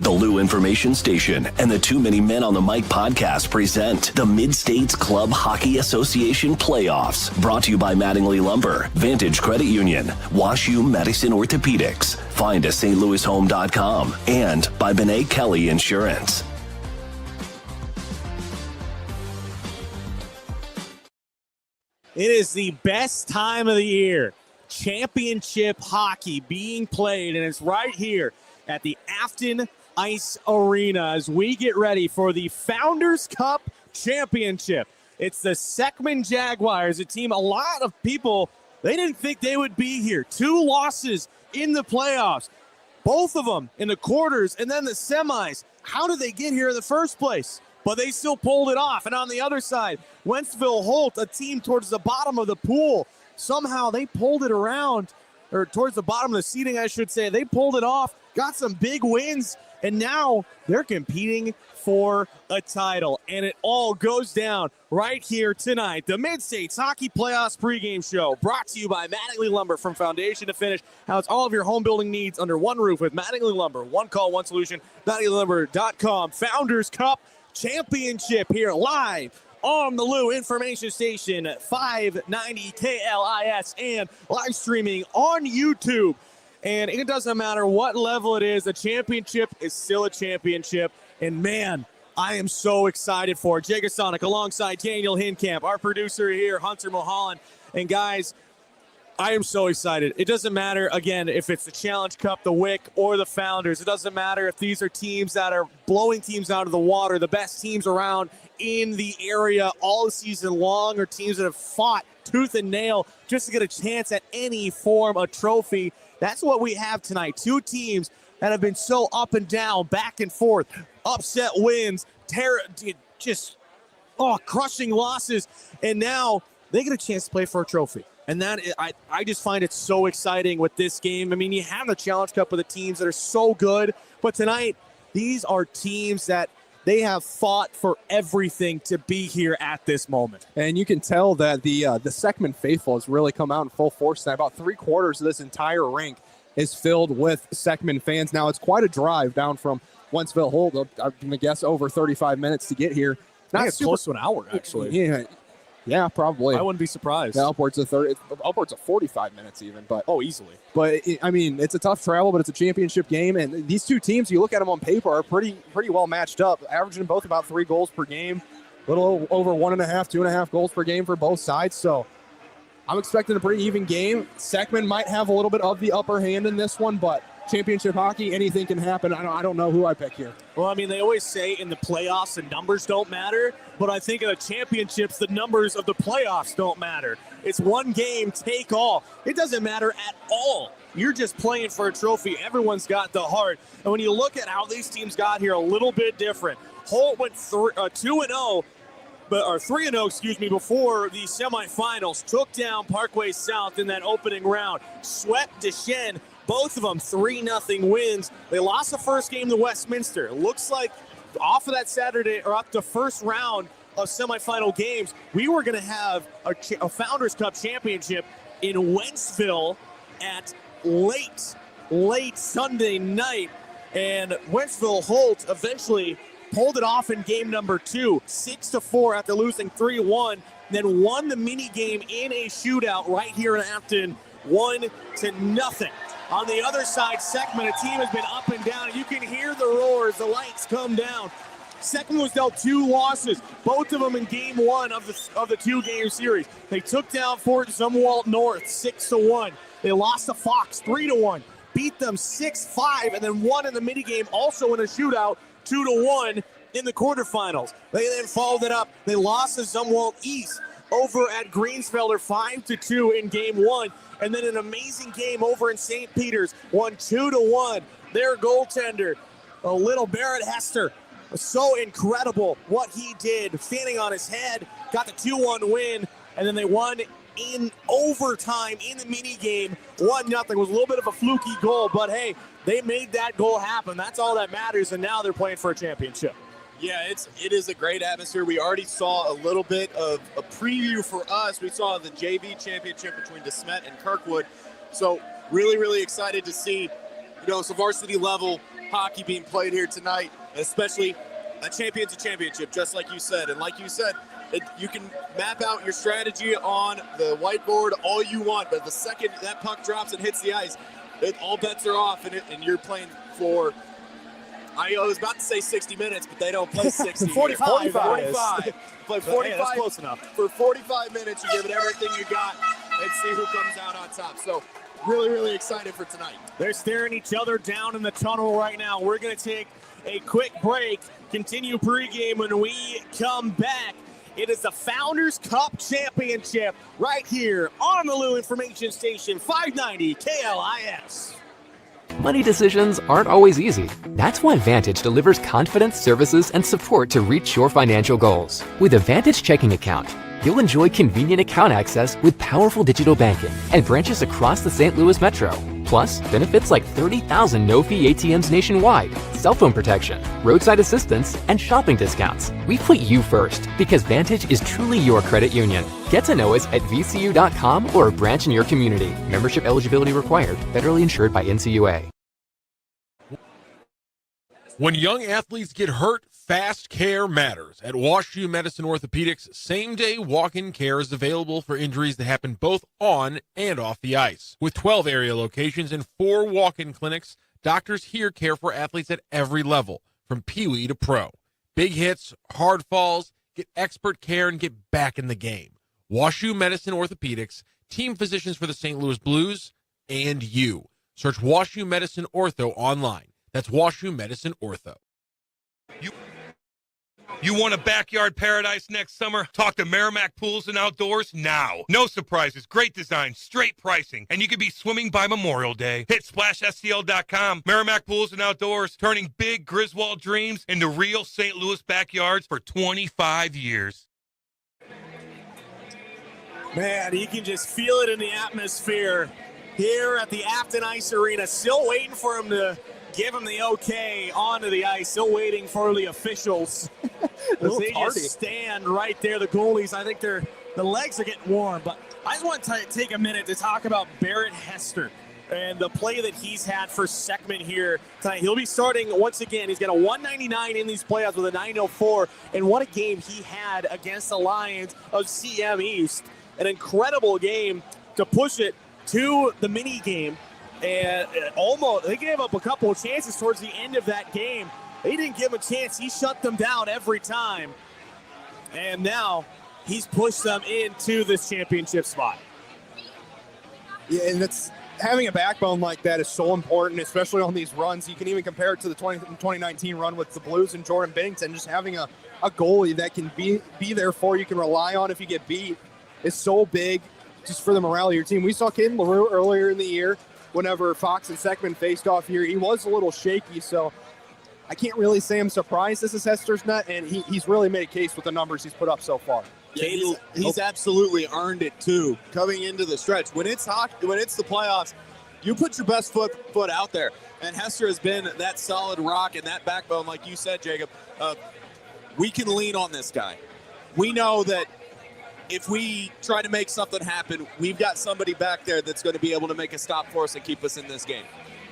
The Lou Information Station and the Too Many Men on the Mic podcast present the MidStates Club Hockey Association Playoffs. Brought to you by Mattingly Lumber, Vantage Credit Union, WashU Medicine Orthopedics, find us stlouishome.com, and by Benet Kelly Insurance. It is the best time of the year. Championship hockey being played, and it's right here at the Afton Ice Arena as we get ready for the Founders Cup Championship. It's the Seckman Jaguars, a team a lot of people, they didn't think they would be here. 2 losses in the playoffs, both of them in the quarters and then the semis. How did they get here in the first place? But they still pulled it off. And on the other side, Wentzville Holt, a team towards the bottom of the pool, somehow they pulled it around, or towards the bottom of the seating, I should say. They pulled it off, got some big wins, and now they're competing for a title. And it all goes down right here tonight. The MidStates Hockey Playoffs pregame show brought to you by Mattingly Lumber. From foundation to finish, house all of your home building needs under one roof with Mattingly Lumber. One call, one solution. MattinglyLumber.com. Founders Cup Championship here live on the Lou Information Station, 590 KLIS, and live streaming on YouTube. And it doesn't matter what level it is, a championship is still a championship. And man, I am so excited for it. Jagasonic alongside Daniel Hinkamp, our producer here, Hunter Mulholland. And guys, I am so excited. It doesn't matter, again, if it's the Challenge Cup, the WIC, or the Founders. It doesn't matter if these are teams that are blowing teams out of the water, the best teams around in the area all season long, or teams that have fought tooth and nail just to get a chance at any form of trophy. That's what we have tonight. 2 teams that have been so up and down, back and forth, upset wins, crushing losses, and now they get a chance to play for a trophy. And that I just find it so exciting with this game. I mean, you have the Challenge Cup with the teams that are so good, but tonight, these are teams that they have fought for everything to be here at this moment. And you can tell that the Seckman faithful has really come out in full force tonight. About 3/4 of this entire rink is filled with Seckman fans. Now, it's quite a drive down from Wentzville Holt. I'm going to guess over 35 minutes to get here. Not it's close to an hour, actually. Yeah, probably. I wouldn't be surprised. Yeah, upwards of 45 minutes even. But easily. But I mean, it's a tough travel, but it's a championship game, and these 2 teams, you look at them on paper, are pretty well matched up, averaging both about 3 goals per game, a little over 1.5, 2.5 goals per game for both sides. So I'm expecting a pretty even game. Seckman might have a little bit of the upper hand in this one, but championship hockey, anything can happen. I don't know who I pick here. Well, I mean, they always say in the playoffs the numbers don't matter, but I think in the championships the numbers of the playoffs don't matter. It's one game, take all. It doesn't matter at all. You're just playing for a trophy. Everyone's got the heart. And when you look at how these teams got here, a little bit different. Holt went 2-0. Or 3-0, before the semifinals. Took down Parkway South in that opening round. Swept Deschênes. Both of them 3-0 wins. They lost the first game to Westminster. It looks like off of that Saturday, or up the first round of semifinal games, we were going to have a Founders Cup championship in Wentzville at late Sunday night. And Wentzville Holt eventually pulled it off in game number 2, 6-4 after losing 3-1, then won the mini game in a shootout right here in Afton, 1-0. On the other side, Seckman, a team has been up and down. You can hear the roars, the lights come down. Seckman was dealt 2 losses, both of them in game 1 of the 2-game series. They took down Fort Zumwalt North 6-1. They lost to Fox 3-1, beat them 6-5, and then won in the minigame, also in a shootout, 2-1 in the quarterfinals. They then followed it up. They lost to Zumwalt East over at Greensfelder 5-2 in game 1. And then an amazing game over in St. Peter's, won 2-1. Their goaltender, a little Barrett Hester, was so incredible what he did, standing on his head, got the 2-1 win, and then they won in overtime in the mini game, 1-0. It was a little bit of a fluky goal, but hey, they made that goal happen. That's all that matters, and now they're playing for a championship. Yeah, it is a great atmosphere. We already saw a little bit of a preview for us. We saw the JV championship between DeSmet and Kirkwood. So really, really excited to see, some varsity level hockey being played here tonight, especially a champion's a championship, just like you said. And like you said, you can map out your strategy on the whiteboard all you want, but the second that puck drops and hits the ice, all bets are off, and you're playing for, I was about to say 60 minutes, but they don't play 60. 45. 45. Play 45. Hey, that's close enough. For 45 minutes, you give it everything you got and see who comes out on top. So really, really excited for tonight. They're staring each other down in the tunnel right now. We're going to take a quick break, continue pregame when we come back. It is the Founders Cup Championship right here on the Lou Information Station, 590 KLIS. Money decisions aren't always easy. That's why Vantage delivers confidence, services, and support to reach your financial goals. With a Vantage checking account, you'll enjoy convenient account access with powerful digital banking and branches across the St. Louis metro. Plus, benefits like 30,000 no-fee ATMs nationwide, cell phone protection, roadside assistance, and shopping discounts. We put you first because Vantage is truly your credit union. Get to know us at vcu.com or a branch in your community. Membership eligibility required. Federally insured by NCUA. When young athletes get hurt, fast care matters. At WashU Medicine Orthopedics, same-day walk-in care is available for injuries that happen both on and off the ice. With 12 area locations and 4 walk-in clinics, doctors here care for athletes at every level, from peewee to pro. Big hits, hard falls, get expert care, and get back in the game. WashU Medicine Orthopedics, team physicians for the St. Louis Blues, and you. Search WashU Medicine Ortho online. That's WashU Medicine Ortho. You want a backyard paradise next summer? Talk to Merrimack Pools and Outdoors now. No surprises, great design, straight pricing, and you could be swimming by Memorial Day. Hit SplashSTL.com. Merrimack Pools and Outdoors, turning big Griswold dreams into real St. Louis backyards for 25 years. Man, you can just feel it in the atmosphere here at the Afton Ice Arena. Still waiting for him to give him the okay onto the ice. Still waiting for the officials. They just stand right there. The goalies, I think the legs are getting warm. But I just want to take a minute to talk about Barrett Hester and the play that he's had for Seckman here tonight. He'll be starting once again. He's got a 199 in these playoffs with a 904. And what a game he had against the Lions of CM East. An incredible game to push it to the mini game. And almost, they gave up a couple of chances towards the end of that game. They didn't give him a chance. He shut them down every time. And now he's pushed them into this championship spot. Yeah, and that's having a backbone like that is so important, especially on these runs. You can even compare it to the 2019 run with the Blues and Jordan Bennington. Just having a goalie that can be there for you, can rely on if you get beat, is so big just for the morale of your team. We saw Caden LaRue earlier in the year whenever Fox and Seckman faced off here. He was a little shaky, so I can't really say I'm surprised this is Hester's net, and he's really made a case with the numbers he's put up so far. Yeah, he's absolutely earned it too. Coming into the stretch, when it's hockey, when it's the playoffs, you put your best foot out there. And Hester has been that solid rock and that backbone, like you said, Jacob. We can lean on this guy. We know that if we try to make something happen, we've got somebody back there that's going to be able to make a stop for us and keep us in this game.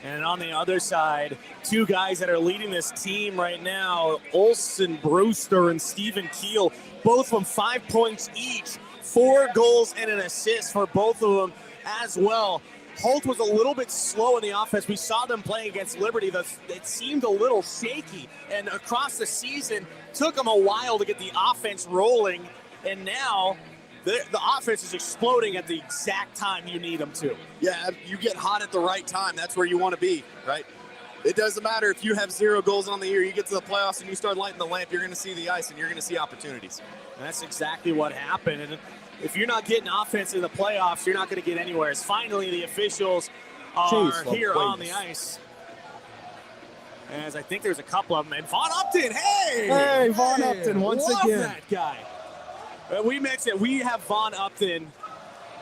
And on the other side, two guys that are leading this team right now, Olsen Brewster and Stephen Keel, both from 5 points each, 4 goals and an assist for both of them as well. Holt was a little bit slow in the offense. We saw them playing against Liberty. It seemed a little shaky, and across the season, took them a while to get the offense rolling, and now the offense is exploding at the exact time you need them to. Yeah, you get hot at the right time. That's where you want to be, right? It doesn't matter if you have 0 goals on the year. You get to the playoffs and you start lighting the lamp, you're going to see the ice and you're going to see opportunities. And that's exactly what happened. And if you're not getting offense in the playoffs, you're not going to get anywhere. As finally the officials are here on the ice. As I think there's a couple of them. And Von Upton, Hey, Von Upton once again. Love that guy. We mentioned we have Von Upton.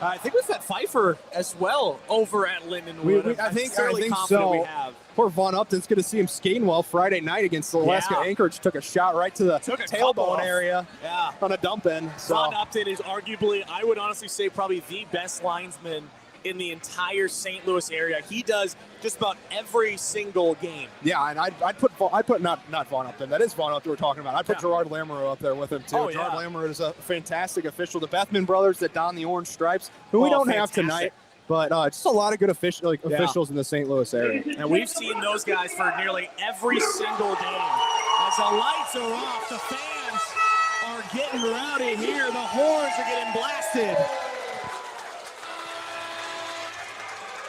I think we've got Pfeiffer as well over at Lindenwood. I think so. We have. Poor Von Upton's going to see him skating well Friday night against Alaska Anchorage. Took a shot right to the tailbone area on a dump in. So. Von Upton is arguably, I would honestly say, probably the best linesman in the entire St. Louis area. He does just about every single game. Yeah, and I'd put not Vaughn up there. That is Vaughn up there we're talking about. I'd put Gerard Lamoureux up there with him too. Oh, Gerard yeah. Lamoureux is a fantastic official. The Bethman brothers that don the orange stripes, who we don't have tonight. But just a lot of good officials in the St. Louis area. And we've seen those guys for nearly every single game. As the lights are off, the fans are getting rowdy here. The horns are getting blasted.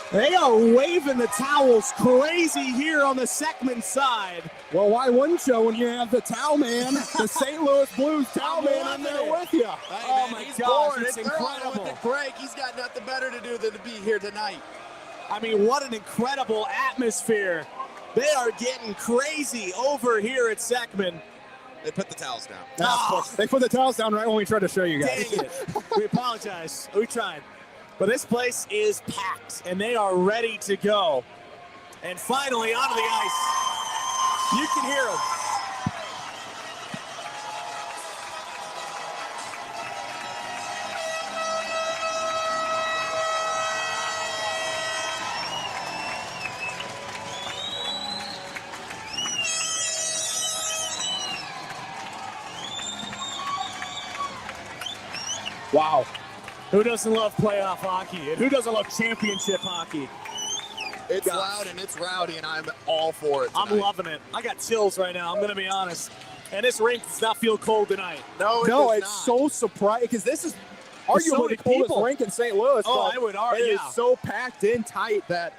They are waving the towels crazy here on the Seckman side. Well, why wouldn't you when you have the towel man, the St. Louis Blues towel man in there with you? Oh my gosh, it's incredible. With Greg, he's got nothing better to do than to be here tonight. I mean, what an incredible atmosphere. They are getting crazy over here at Seckman. They put the towels down. They put the towels down right when we tried to show you guys. Dang it. We apologize. We tried. But this place is packed, and they are ready to go. And finally, onto the ice. You can hear them. Wow. Who doesn't love playoff hockey? And who doesn't love championship hockey? It's loud and it's rowdy, and I'm all for it tonight. I'm loving it. I got chills right now, I'm going to be honest. And this rink does not feel cold tonight. No, it's so surprising because this is arguably the coldest rink in St. Louis. Oh, I would argue. It is so packed in tight that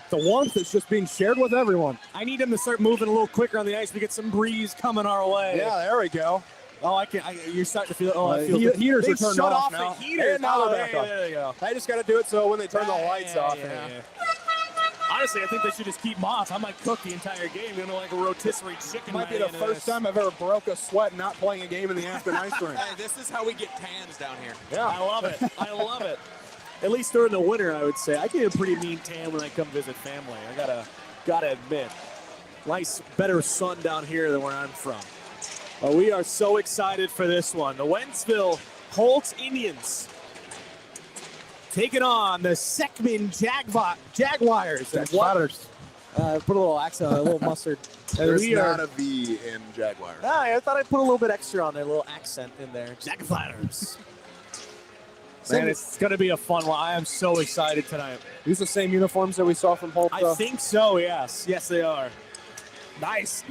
the warmth is just being shared with everyone. I need them to start moving a little quicker on the ice. We get some breeze coming our way. Yeah, there we go. Oh, you're starting to feel. Oh, I feel heaters they are turned shut off the now. heaters. And now Oh, they're back on. there you go. They just got to do it so when they turn the lights off. Yeah. Honestly, I think they should just keep them off. I might cook the entire game, like a rotisserie chicken. Might be the first time I've ever broke a sweat not playing a game in the Aspen Ice Rink. Hey, this is how we get tans down here. Yeah, I love it. I love it. At least during the winter, I would say. I get a pretty mean tan when I come visit family. I gotta admit, nice, better sun down here than where I'm from. Well, we are so excited for this one. The Wentzville Holt Indians taking on the Seckman Jaguars. Put a little accent on it, a little mustard. There's not a V in Jaguar. I thought I'd put a little bit extra on there, a little accent in there. Jaguars. Man, it's going to be a fun one. I am so excited tonight. These are the same uniforms that we saw from Holt? I think so, yes. Yes, they are. Nice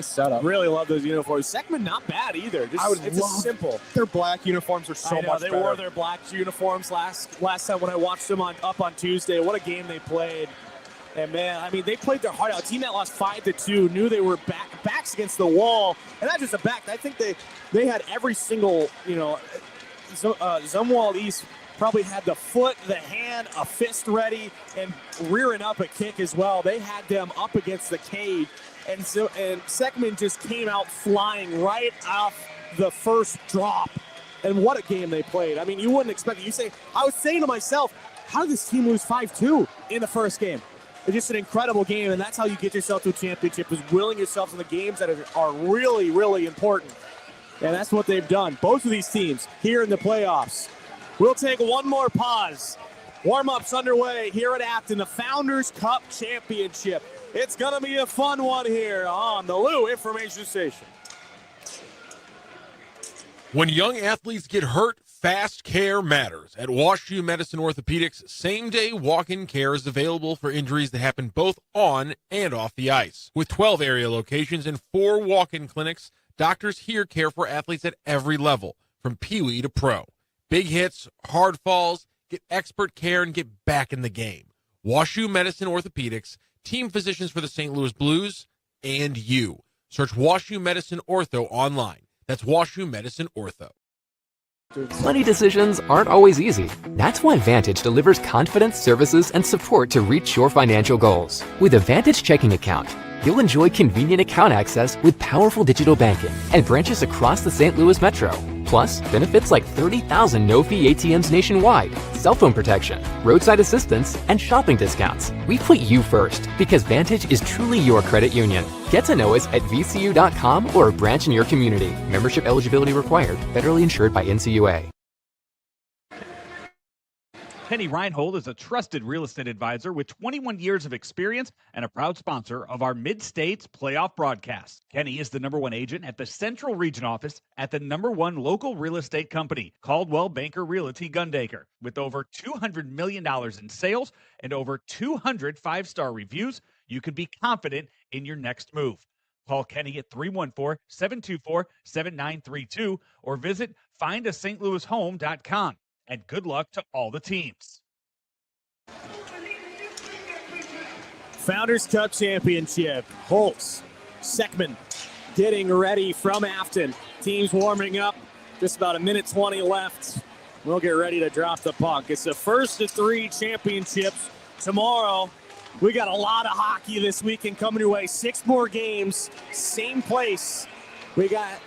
setup. Really love those uniforms. Seckman, not bad either. It's simple. Their black uniforms are so much better. They wore their black uniforms last time when I watched them up on Tuesday. What a game they played. And man, I mean, they played their heart out. A team that lost 5-2 knew they were backs against the wall, and not just a back. I think they had every single, Zumwalt East probably had the foot, the hand, a fist ready, and rearing up a kick as well. They had them up against the cage, and Seckman just came out flying right off the first drop. And what a game they played. I mean, you wouldn't expect it. I was saying to myself, how did this team lose 5-2 in the first game? It's just an incredible game, and that's how you get yourself to a championship, is willing yourself in the games that are really, really important. And that's what they've done. Both of these teams here in the playoffs. We'll take one more pause. Warm-ups underway here at Afton, the Founders Cup Championship. It's going to be a fun one here on the Lou Information Station. When young athletes get hurt, fast care matters. At WashU Medicine Orthopedics, same-day walk-in care is available for injuries that happen both on and off the ice. With 12 area locations and 4 walk-in clinics, doctors here care for athletes at every level, from peewee to pro. Big hits, hard falls, get expert care, and get back in the game. WashU Medicine Orthopedics, team physicians for the St. Louis Blues, and you. Search WashU Medicine Ortho online. That's WashU Medicine Ortho. Money decisions aren't always easy. That's why Vantage delivers confidence, services, and support to reach your financial goals. With a Vantage checking account, you'll enjoy convenient account access with powerful digital banking and branches across the St. Louis metro. Plus, benefits like 30,000 no-fee ATMs nationwide, cell phone protection, roadside assistance, and shopping discounts. We put you first because Vantage is truly your credit union. Get to know us at vcu.com or a branch in your community. Membership eligibility required. Federally insured by NCUA. Kenny Reinhold is a trusted real estate advisor with 21 years of experience and a proud sponsor of our MidStates playoff broadcast. Kenny is the #1 agent at the Central Region office at the #1 local real estate company, Caldwell Banker Realty Gundaker. With over $200 million in sales and over 200 5-star reviews, you can be confident in your next move. Call Kenny at 314-724-7932 or visit findastlouishome.com. And good luck to all the teams. Founders Cup Championship. Holt, Seckman getting ready from Afton. Teams warming up. Just about 1:20 left. We'll get ready to drop the puck. It's the first of 3 championships tomorrow. We got a lot of hockey this weekend coming your way. 6 more games, same place. We got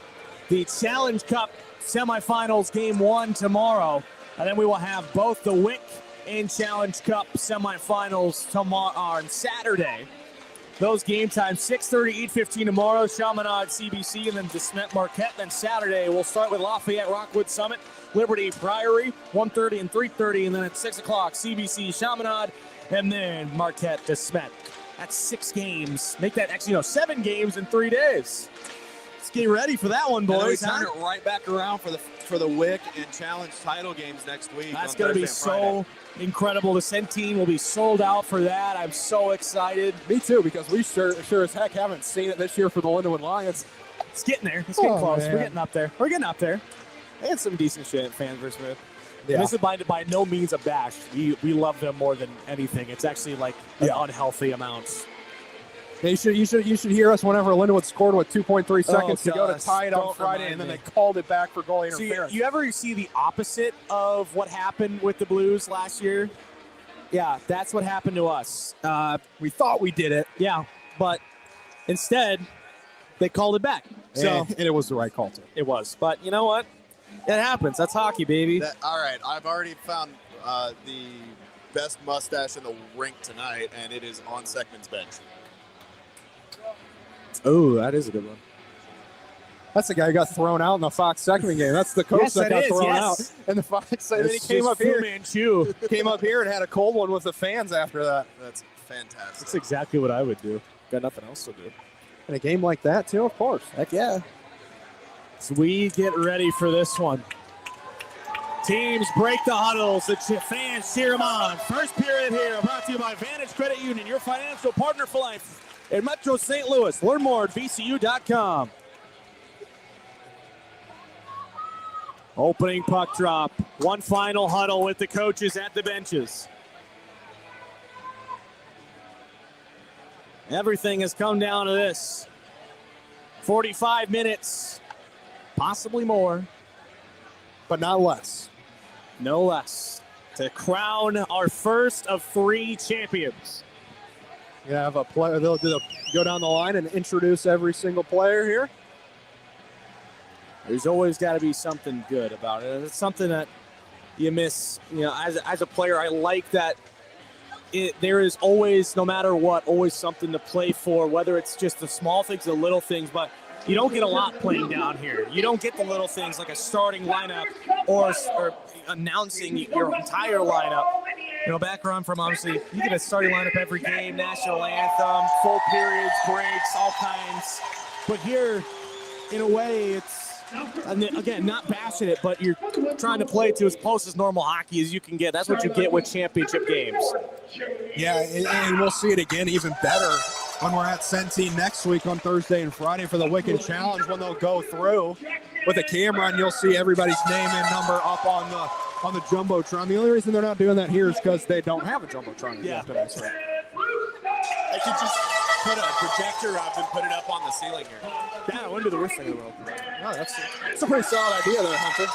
the Challenge Cup semifinals game 1 tomorrow. And then we will have both the WIC and Challenge Cup semifinals tomorrow on Saturday. Those game times, 6:30, 8:15 tomorrow, Chaminade, CBC, and then DeSmet, Marquette. Then Saturday, we'll start with Lafayette, Rockwood Summit, Liberty, Priory, 1:30 and 3:30. And then at 6 o'clock, CBC, Chaminade, and then Marquette, DeSmet. That's 6 games. Make that actually, 7 games in 3 days. Let's get ready for that one, boys. We turn it right back around for the WIC and Challenge title games next week. That's going to be so incredible. The Centene will be sold out for that. I'm so excited. Me too, because we sure as heck haven't seen it this year for the Lindenwood Lions. It's getting there. It's getting close. Man. We're getting up there. They had some decent shit fans versus Smith. Yeah. And this is by no means a bash. We love them more than anything. It's actually like an unhealthy amount. You should hear us whenever Lindenwood scored with 2.3 seconds to go to tie it on Friday, and then they called it back for goal interference. You ever see the opposite of what happened with the Blues last year? Yeah, that's what happened to us. We thought we did it. Yeah, but instead, they called it back. So and it was the right call, too. It was. But you know what? It happens. That's hockey, baby. All right, I've already found the best mustache in the rink tonight, and it is on Seckman's bench. Oh, that is a good one. That's the guy who got thrown out in the Fox Seckman game. That's the coach that got thrown out. And the Fox, and then he came up here and had a cold one with the fans after that. That's fantastic. That's exactly what I would do. Got nothing else to do. In a game like that, too, of course. Heck yeah. So we get ready for this one. Teams break the huddles. The fans cheer them on. First period here, brought to you by Vantage Credit Union, your financial partner for life in Metro St. Louis. Learn more at VCU.com. Opening puck drop. One final huddle with the coaches at the benches. Everything has come down to this. 45 minutes, possibly more, but not less. No less. To crown our first of 3 champions. You have a player, they'll go down the line and introduce every single player here. There's always got to be something good about it. It's something that you miss. As a player, I like that there is always, no matter what, always something to play for, whether it's just the small things, the little things, but you don't get a lot playing down here. You don't get the little things like a starting lineup or announcing your entire lineup. Back around from, obviously, you get a starting lineup every game, national anthem, full periods, breaks, all kinds. But here, in a way, it's, again, not bashing it, but you're trying to play to as close as normal hockey as you can get. That's what you get with championship games. Yeah, and we'll see it again even better when we're at Centene next week on Thursday and Friday for the Wicked Challenge, when they'll go through with a camera and you'll see everybody's name and number up on the Jumbotron. The only reason they're not doing that here is because they don't have a Jumbotron. Yeah. They could just put a projector up and put it up on the ceiling here. Yeah, it wouldn't be the worst thing in the world. No, that's a pretty solid idea there, Hunter.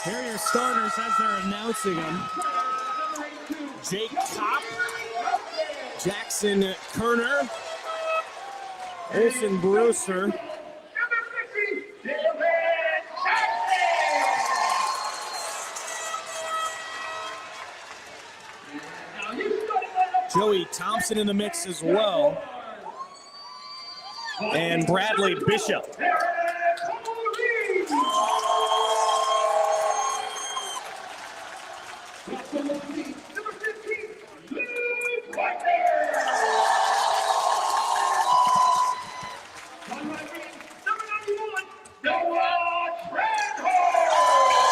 Here are your starters as they're announcing them. Jake Kopp, Jackson Kerner, Olson Brewster, Joey Thompson in the mix as well, and Bradley Bishop.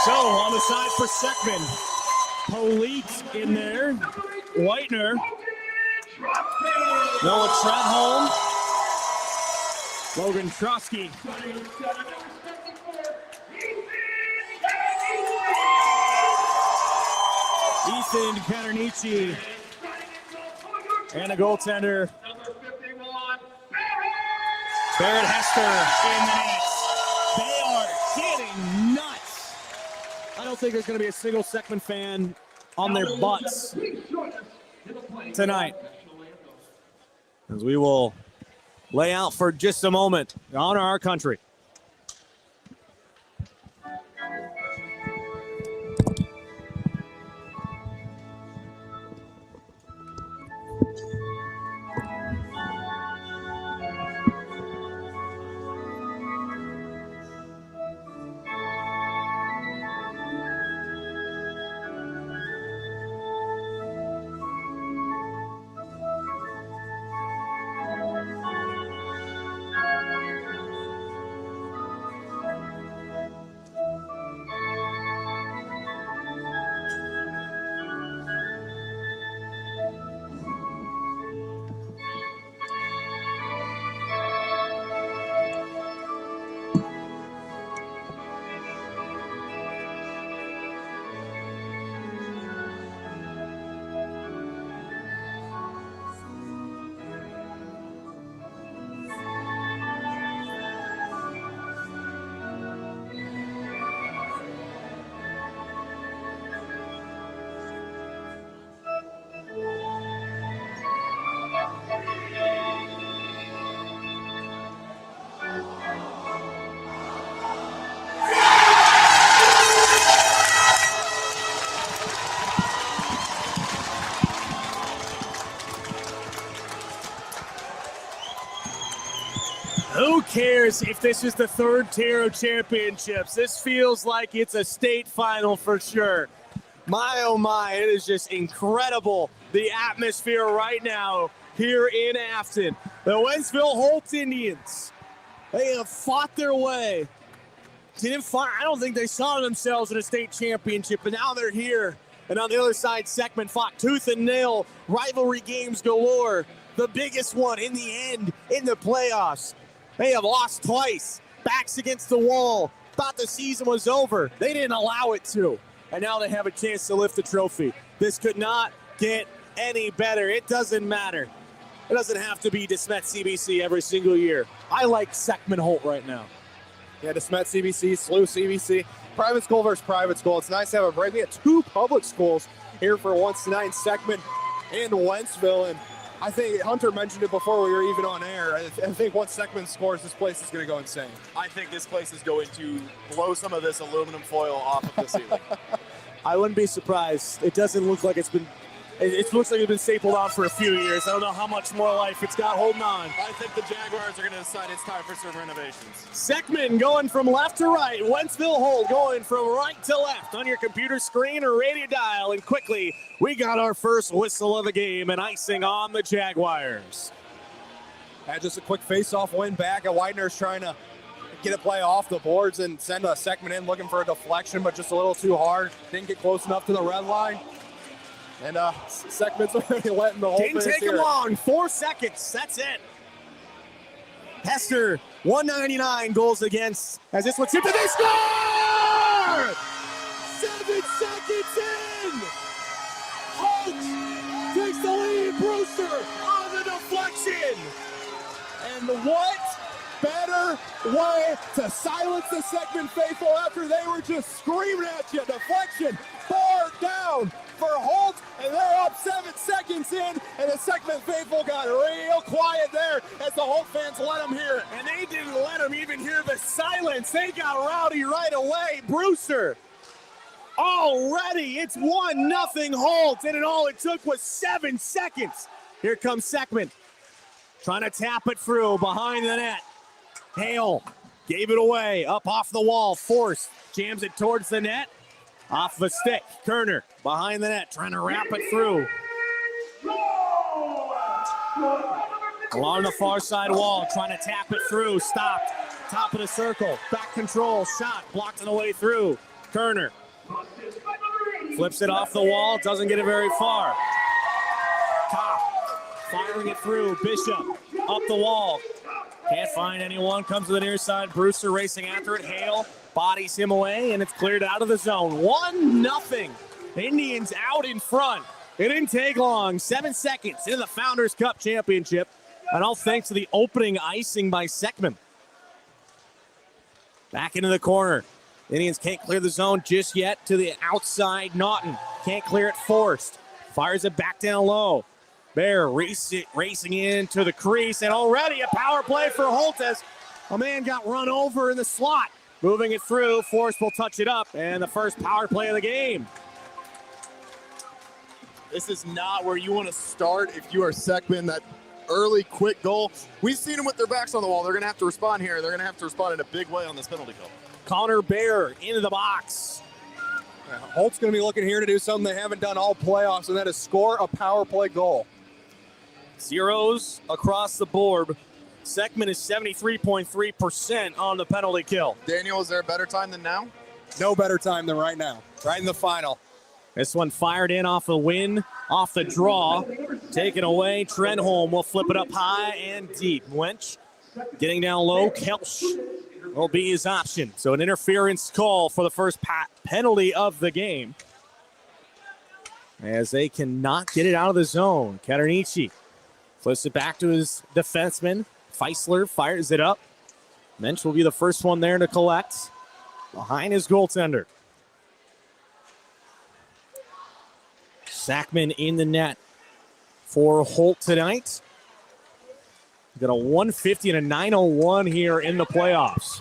So on the side for Seckman, Holt in there, Whitener, Noah Trenholm, Logan Trotsky. Ethan Katernici, and a goaltender, Barrett Hester in the net. They are getting nuts. I don't think there's going to be a single Seckman fan on their butts tonight, as we will lay out for just a moment to honor our country. Who cares if this is the third tier of championships? This feels like it's a state final for sure. My, oh my, it is just incredible, the atmosphere right now here in Afton. The Wentzville Holt Indians, they have fought their way. I don't think they saw themselves in a state championship, but now they're here. And on the other side, Seckman fought tooth and nail, rivalry games galore. The biggest one in the end, in the playoffs. They have lost twice, backs against the wall, thought the season was over. They didn't allow it to. And now they have a chance to lift the trophy. This could not get any better. It doesn't matter. It doesn't have to be DeSmet CBC every single year. I like Seckman Holt right now. Yeah, DeSmet CBC, SLU CBC, private school versus private school. It's nice to have a break. We had two public schools here for once tonight, Seckman and Wentzville. And I think Hunter mentioned it before we were even on air. I think once Seckman scores, this place is going to go insane. I think this place is going to blow some of this aluminum foil off of the ceiling. I wouldn't be surprised. It doesn't look like it's been. It looks like it's been stapled on for a few years. I don't know how much more life it's got holding on. I think the Jaguars are going to decide it's time for some renovations. Seckman going from left to right. Wentzville Holt going from right to left on your computer screen or radio dial. And quickly, we got our first whistle of the game and icing on the Jaguars. Had just a quick face-off win back. Widener's trying to get a play off the boards and send a Seckman in looking for a deflection, but just a little too hard. Didn't get close enough to the red line. And Seckman's already letting the whole Didn't take him long. 4 seconds. That's it. Hester, 199 goals against. As this one tipped, and they score! 7 seconds in. Holt takes the lead. Brewster on the deflection. And what better way to silence the Seckman faithful after they were just screaming at you? Deflection, far down for Holt, and they're up 7 seconds in, and the Seckman faithful got real quiet there as the Holt fans let them hear it. And they didn't let them even hear the silence. They got rowdy right away. Brewster, already it's 1-0 Holt, and all it took was 7 seconds. Here comes Seckman, trying to tap it through behind the net. Hale gave it away, up off the wall, forced, jams it towards the net. Off the stick, Kerner behind the net, trying to wrap it through. Along the far side wall, trying to tap it through, stopped. Top of the circle, back control, shot, blocked on the way through. Kerner flips it off the wall, doesn't get it very far. Top firing it through. Bishop up the wall. Can't find anyone. Comes to the near side. Brewster racing after it. Hale bodies him away, and it's cleared out of the zone. 1-0. Indians out in front. It didn't take long. 7 seconds into the Founders Cup Championship, and all thanks to the opening icing by Seckman. Back into the corner. Indians can't clear the zone just yet. To the outside, Naughton. Can't clear it. Forced. Fires it back down low. Bear racing into the crease, and already a power play for Holt as a man got run over in the slot. Moving it through, Forrest will touch it up, and the first power play of the game. This is not where you want to start if you are Seckman. That early, quick goal. We've seen them with their backs on the wall. They're going to have to respond here. They're going to have to respond in a big way on this penalty kill. Connor Bear into the box. Holt's going to be looking here to do something they haven't done all playoffs, and that is score a power play goal. Zeros across the board. Seckman is 73.3% on the penalty kill. Daniel, is there a better time than now? No better time than right now. Right in the final. This one fired in off the win, off the draw. Taken away. Trenholm will flip it up high and deep. Wench getting down low. Kelch will be his option. So an interference call for the first penalty of the game, as they cannot get it out of the zone. Katernici flips it back to his defenseman. Feisler fires it up. Mensch will be the first one there to collect behind his goaltender. Seckman in the net for Holt tonight. We've got a 150 and a 901 here in the playoffs.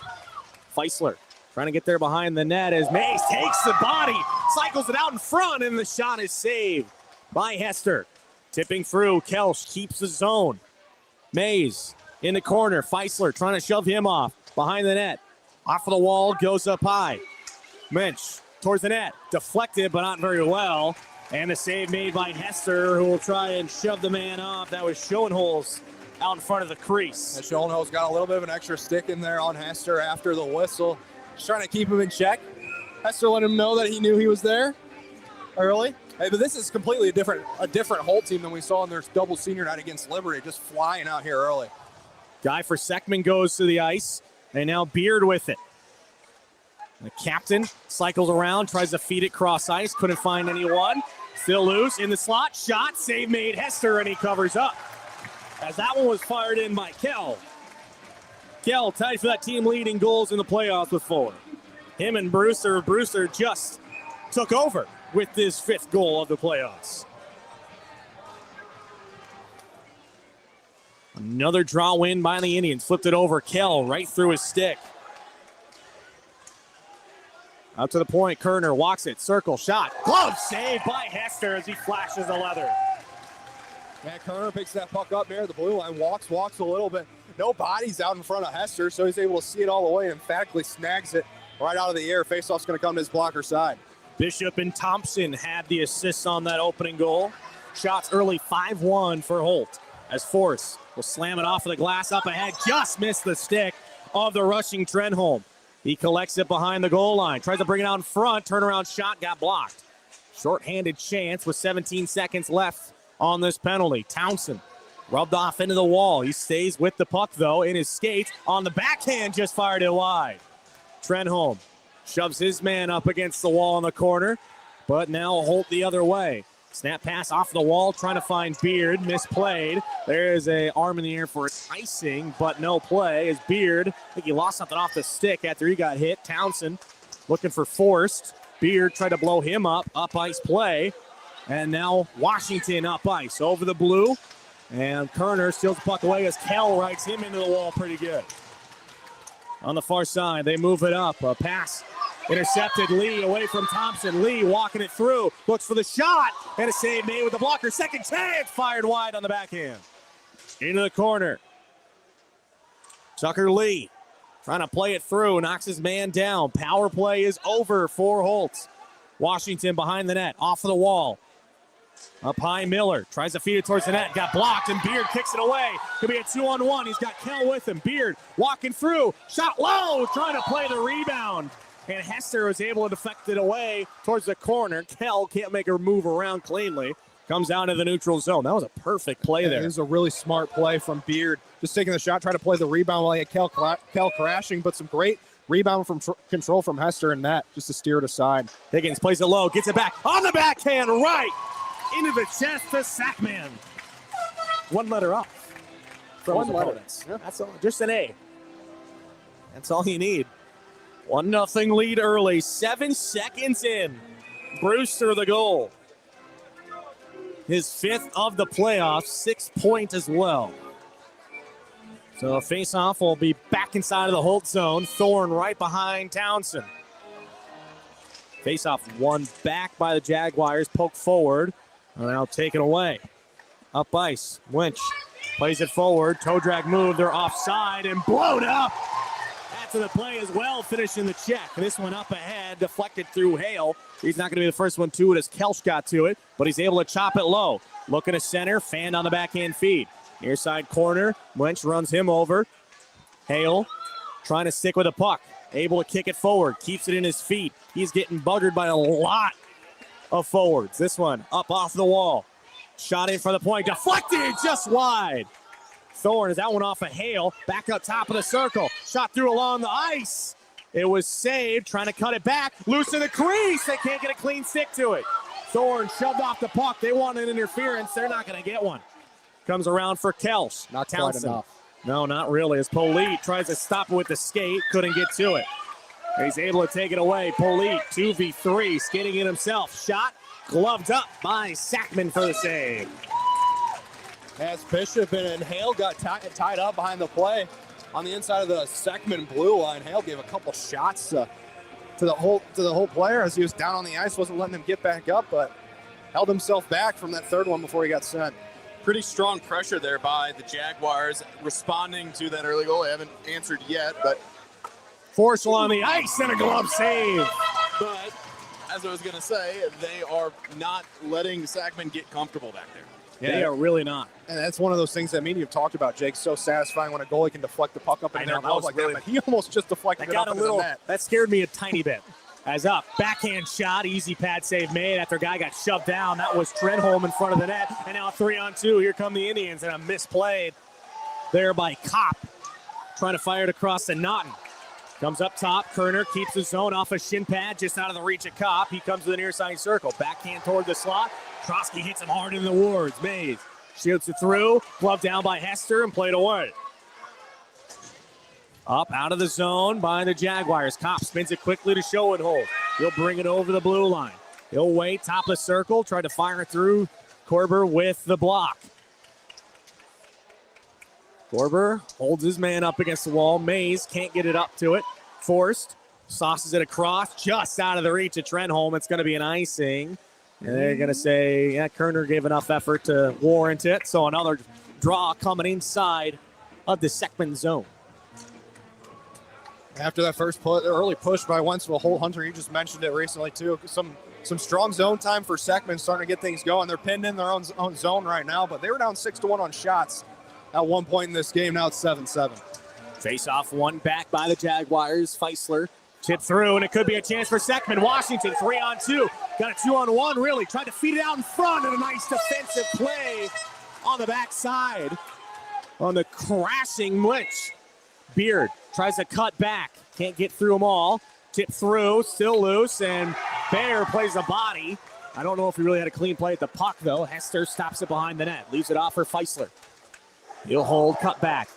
Feisler trying to get there behind the net as Mays takes the body, cycles it out in front, and the shot is saved by Hester. Tipping through, Kelch keeps the zone. Mays in the corner, Feisler trying to shove him off behind the net. Off of the wall, goes up high. Mensch towards the net, deflected but not very well. And a save made by Hester, who will try and shove the man off. That was Schoenholz out in front of the crease. And Schoenholz got a little bit of an extra stick in there on Hester after the whistle. Just trying to keep him in check. Hester let him know that he knew he was there early. Hey, but this is completely a different Holt team than we saw in their double senior night against Liberty, just flying out here early. Guy for Seckman goes to the ice, and now Beard with it. The captain cycles around, tries to feed it cross ice, couldn't find anyone. Still loose in the slot, shot, save made Hester, and he covers up. As that one was fired in by Kell. Kell tied for that team leading goals in the playoffs with 4. Him and Brewster just took over with this 5th goal of the playoffs. Another draw win by the Indians. Flipped it over. Kell right through his stick. Out to the point. Kerner walks it. Circle. Shot. Glove saved by Hester as he flashes the leather. Yeah, Kerner picks that puck up near the blue line. Walks a little bit. No bodies out in front of Hester, so he's able to see it all the way and emphatically snags it right out of the air. Faceoff's going to come to his blocker side. Bishop and Thompson had the assists on that opening goal. Shots early 5-1 for Holt. As Force will slam it off of the glass up ahead. Just missed the stick of the rushing Trenholm. He collects it behind the goal line. Tries to bring it out in front. Turnaround shot got blocked. Short-handed chance with 17 seconds left on this penalty. Townsend rubbed off into the wall. He stays with the puck, though, in his skates. On the backhand, just fired it wide. Trenholm shoves his man up against the wall in the corner, but now Holt the other way. Snap pass off the wall, trying to find Beard, misplayed. There's an arm in the air for icing, but no play as Beard, I think he lost something off the stick after he got hit. Townsend looking for Forrest. Beard tried to blow him up ice play. And now Washington up ice over the blue. And Kerner steals the puck away as Kell rights him into the wall pretty good. On the far side, they move it up. A pass intercepted. Lee away from Thompson. Lee walking it through. Looks for the shot. And a save made with the blocker. Second chance. Fired wide on the backhand. Into the corner. Tucker Lee trying to play it through. Knocks his man down. Power play is over for Holt. Washington behind the net. Off of the wall. Up high, Miller tries to feed it towards the net. Got blocked, and Beard kicks it away. Could be a 2-on-1. He's got Kell with him. Beard walking through. Shot low, trying to play the rebound. and Hester was able to deflect it away towards the corner. Kell can't make her move around cleanly. Comes down to the neutral zone. That was a perfect play there. It was a really smart play from Beard. Just taking the shot, trying to play the rebound while he had Kell crashing, but some great rebound from control from Hester and net just to steer it aside. Higgins plays it low, gets it back on the backhand, right into the chest to Seckman. One letter off from his opponents. Yeah. That's all, just an A. That's all you need. 1-0 lead early, 7 seconds in. Brewster the goal. His 5th of the playoffs, 6 point as well. So a face-off will be back inside of the Holt zone. Thorne right behind Townsend. Face-off won back by the Jaguars. Poke forward. And now taken away. Up ice. Winch plays it forward. Toe drag move. They're offside and blown up. After the play as well, finishing the check. This one up ahead, deflected through Hale. He's not going to be the first one to it as Kelch got to it, but he's able to chop it low. Looking to center, fanned on the backhand feed. Near side corner, Winch runs him over. Hale trying to stick with the puck. Able to kick it forward, keeps it in his feet. He's getting buggered by a lot of forwards. This one up off the wall. Shot in for the point, deflected just wide. Thorne is that one off of Hale. Back up top of the circle. Shot through along the ice. It was saved, trying to cut it back. Loose in the crease. They can't get a clean stick to it. Thorne shoved off the puck. They want an interference. They're not going to get one. Comes around for Kelch. Not Townsend. quite enough. No, not really. As Polite tries to stop it with the skate. Couldn't get to it. He's able to take it away. Polite, 2v3, skating it himself. Shot, gloved up by Seckman for the save. As Bishop and Hale got tied up behind the play on the inside of the Seckman blue line, Hale gave a couple shots to the whole player as he was down on the ice, wasn't letting him get back up, but held himself back from that third one before he got sent. Pretty strong pressure there by the Jaguars, responding to that early goal. They haven't answered yet, but Forcel on the ice and a glove save. But as I was going to say, they are not letting Seckman get comfortable back there. Yeah, they are really not. And that's one of those things that you've talked about, Jake. So satisfying when a goalie can deflect the puck up in there like that. But he almost just deflected it up into the net. That scared me a tiny bit. As up, backhand shot, easy pad save made after a guy got shoved down. That was Trenholm in front of the net. And now 3-on-2. Here come the Indians, and a misplayed there by Kopp. Trying to fire it across to Naughton. Comes up top. Kerner keeps the zone off a shin pad just out of the reach of Kopp. He comes to the near side circle. Backhand toward the slot. Trotsky hits him hard in the wards. Mays shoots it through. Glove down by Hester and played away. Up out of the zone by the Jaguars. Kopp spins it quickly to Schoenhold. He'll bring it over the blue line. He'll wait, top of the circle, try to fire it through. Korber with the block. Korber holds his man up against the wall. Mays can't get it up to it. Forced. Sauces it across, just out of the reach of Trenholm. It's going to be an icing. And they're going to say, yeah, Kerner gave enough effort to warrant it. So another draw coming inside of the Seckman zone. After that first early push by Wentzville, Holt Hunter, you just mentioned it recently too. Some strong zone time for Seckman, starting to get things going. They're pinned in their own zone right now, but they were down 6-1 on shots at one point in this game. Now it's 7-7. Face-off one back by the Jaguars. Feisler tip through, and it could be a chance for Seckman. Washington 3-on-2. Got a 2-on-1, really. Tried to feed it out in front, and a nice defensive play on the backside on the crashing Winch. Beard tries to cut back. Can't get through them all. Tip through, still loose, and Bear plays the body. I don't know if he really had a clean play at the puck, though. Hester stops it behind the net. Leaves it off for Feisler. He'll hold, cut back.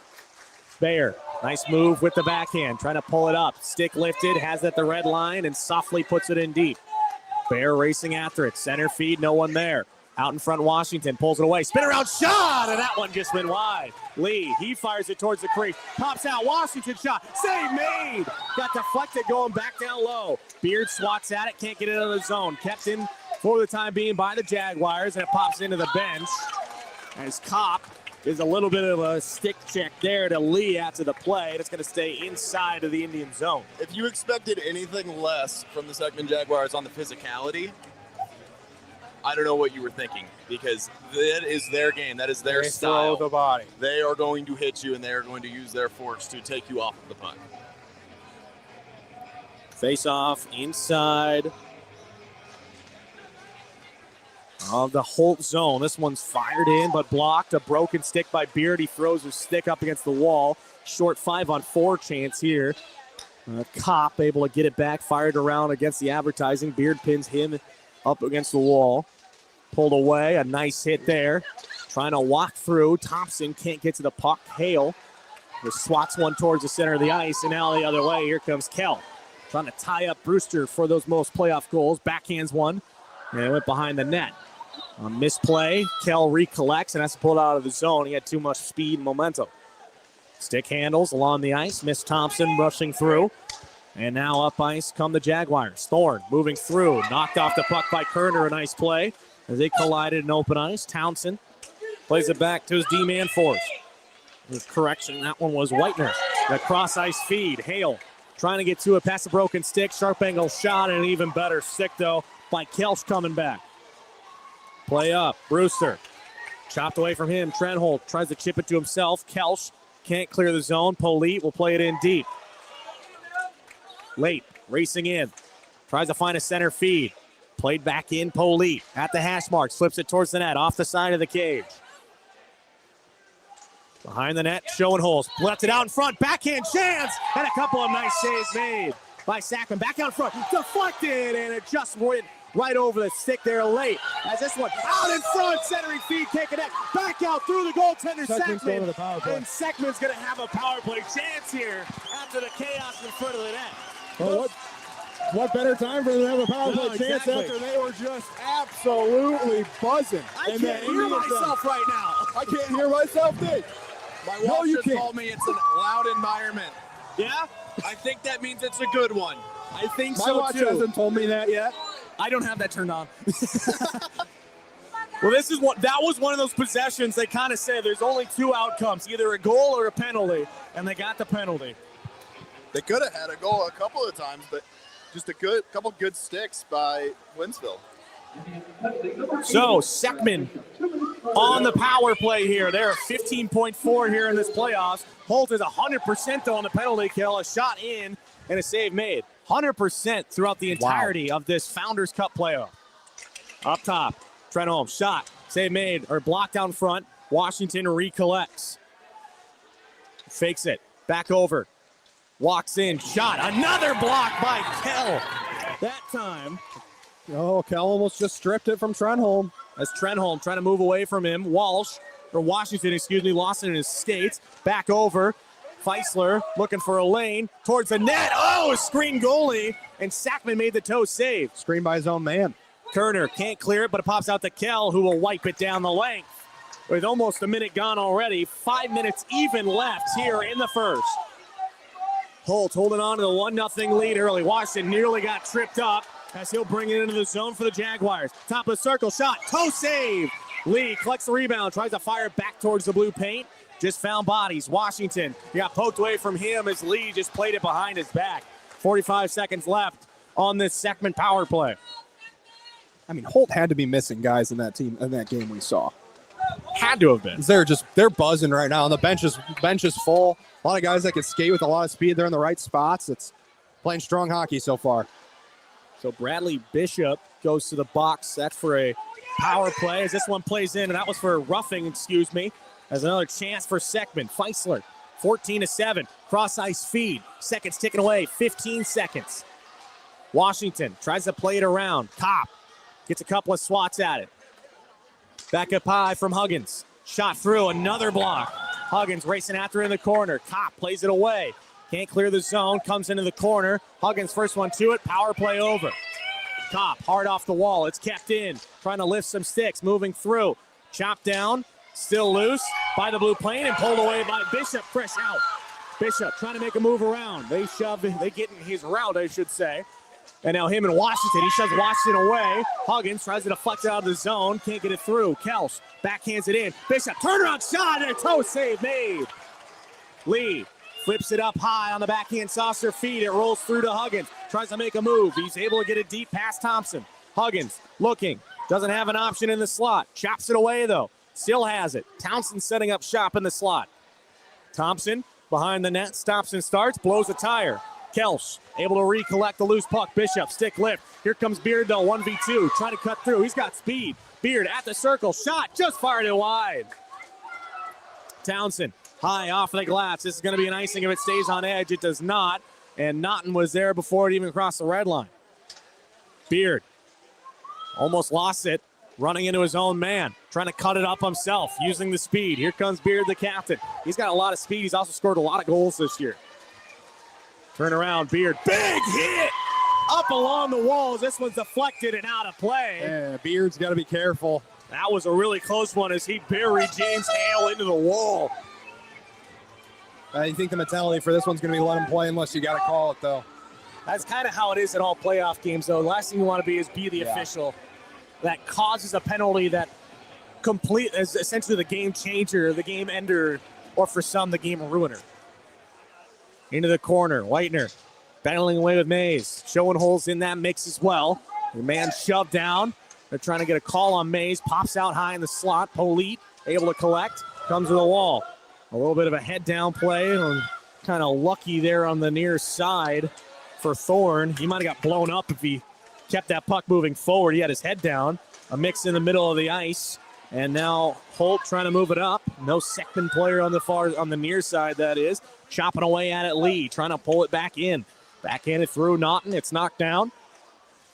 Bear, nice move with the backhand. Trying to pull it up. Stick lifted, has it at the red line, and softly puts it in deep. Bear racing after it. Center feed, no one there. Out in front, Washington pulls it away. Spin around shot, and that one just went wide. Lee, he fires it towards the crease. Pops out, Washington shot. Save made. Got deflected going back down low. Beard swats at it, can't get it out of the zone. Kept in for the time being by the Jaguars, and it pops into the bench. As Kopp is a little bit of a stick check there to Lee after the play. And it's going to stay inside of the Indian zone. If you expected anything less from the Seckman Jaguars on the physicality, I don't know what you were thinking, because that is their game. That is their style. Throw the body. They are going to hit you, and they are going to use their force to take you off of the puck. Face off inside of the Holt zone. This one's fired in, but blocked. A broken stick by Beard. He throws his stick up against the wall. Short 5-on-4 chance here. Kopp able to get it back, fired around against the advertising. Beard pins him up against the wall. Pulled away, a nice hit there. Trying to walk through. Thompson can't get to the puck. Hale just swats one towards the center of the ice, and now the other way. Here comes Kell. Trying to tie up Brewster for those most playoff goals. Backhands one, and it went behind the net. A misplay. Kell recollects and has to pull it out of the zone. He had too much speed and momentum. Stick handles along the ice. Miss Thompson rushing through. And now up ice come the Jaguars. Thorne moving through. Knocked off the puck by Kerner. A nice play as they collided in open ice. Townsend plays it back to his D-man Forrest. Correction, that one was Whitener. The cross-ice feed. Hale trying to get to it past the broken stick. Sharp angle shot and an even better stick, though, by Kelsch coming back. Play up. Brewster. Chopped away from him. Trent Holt tries to chip it to himself. Kelsch can't clear the zone. Polite will play it in deep. Late. Racing in. Tries to find a center feed. Played back in. Polite at the hash mark. Slips it towards the net. Off the side of the cage. Behind the net, showing holes. Left it out in front. Backhand chance. And a couple of nice saves made by Seckman. Back out front. Deflected. And it just went right over the stick there late. As this one out in front. Centering feed. Taking it back out through the goaltender. Seckman. And Seckman's going to have a power play chance here after the chaos in front of the net. Well, what better time for them to have a power play chance after they were just absolutely buzzing. I can't hear myself right now. I can't hear myself think. My watch just told me it's a loud environment. Yeah? I think that means it's a good one. I think My so watch too. hasn't told me that yet. I don't have that turned on. Well, that was one of those possessions they kind of said there's only two outcomes, either a goal or a penalty, and they got the penalty. They could have had a goal a couple of times, but just a couple good sticks by Winsville. So Seckman on the power play here. They're 15.4 here in this playoffs. Holt is 100% though on the penalty kill. A shot in and a save made. 100% throughout the entirety of this Founders Cup playoff. Up top, Trent Holmes, shot, save made, or blocked down front. Washington recollects. Fakes it, back over. Walks in, shot, another block by Kell. That time. Oh, Kell almost just stripped it from Trenholm. As Trenholm trying to move away from him. Washington, lost it in his skates. Back over. Feisler looking for a lane towards the net. Oh, screen goalie. And Seckman made the toe save. Screen by his own man. Kerner can't clear it, but it pops out to Kell, who will wipe it down the length. With almost a minute gone already. 5 minutes even left here in the first. Holt holding on to the 1-0 lead early. Washington nearly got tripped up as he'll bring it into the zone for the Jaguars. Top of the circle, shot, toe save. Lee collects the rebound, tries to fire it back towards the blue paint. Just found bodies. Washington, he got poked away from him as Lee just played it behind his back. 45 seconds left on this Seckman power play. I mean, Holt had to be missing guys in that game we saw. Had to have been. They're buzzing right now. And the bench is full. A lot of guys that can skate with a lot of speed. They're in the right spots. It's playing strong hockey so far. So Bradley Bishop goes to the box, set for a power play as this one plays in, and that was for roughing, as another chance for Seckman. Feisler, 14-7, cross-ice feed. Seconds ticking away, 15 seconds. Washington tries to play it around. Kopp gets a couple of swats at it. Back up high from Huggins. Shot through, another block. Huggins racing after in the corner. Kopp plays it away. Can't clear the zone, comes into the corner. Huggins first one to it, power play over. Kopp hard off the wall, it's kept in. Trying to lift some sticks, moving through. Chopped down, still loose by the blue plane and pulled away by Bishop, fresh out. Bishop trying to make a move around. They get in his route, I should say. And now him and Washington, he shoves Washington away. Huggins tries to deflect it out of the zone, can't get it through. Kelsch backhands it in. Bishop, turnaround shot and a toe save made. Lee flips it up high on the backhand saucer feed. It rolls through to Huggins. Tries to make a move. He's able to get it deep past Thompson. Huggins looking. Doesn't have an option in the slot. Chops it away, though. Still has it. Townsend setting up shop in the slot. Thompson behind the net. Stops and starts. Blows a tire. Kelsch able to recollect the loose puck. Bishop, stick lift. Here comes Beard, though, 1v2, trying to cut through. He's got speed. Beard at the circle. Shot just fired it wide. Townsend high off the glass. This is going to be an icing if it stays on edge. It does not. And Naughton was there before it even crossed the red line. Beard almost lost it. Running into his own man. Trying to cut it up himself. Using the speed. Here comes Beard, the captain. He's got a lot of speed. He's also scored a lot of goals this year. Turn around, Beard. Big hit! Up along the walls. This one's deflected and out of play. Yeah, Beard's got to be careful. That was a really close one as he buried James Hale into the wall. I think the mentality for this one's going to be let him play unless you got to call it, though. That's kind of how it is in all playoff games, though. The last thing you want to be is the official that causes a penalty that is essentially the game changer, the game ender, or for some, the game ruiner. Into the corner, Whitener battling away with Mays. Showing holes in that mix as well. The man shoved down. They're trying to get a call on Mays. Pops out high in the slot. Polite able to collect. Comes to the wall. A little bit of a head down play. Kind of lucky there on the near side for Thorne. He might have got blown up if he kept that puck moving forward. He had his head down. A mix in the middle of the ice. And now Holt trying to move it up. No Seckman player on the near side, that is. Chopping away at it, Lee. Trying to pull it back in. Backhanded through Naughton. It's knocked down.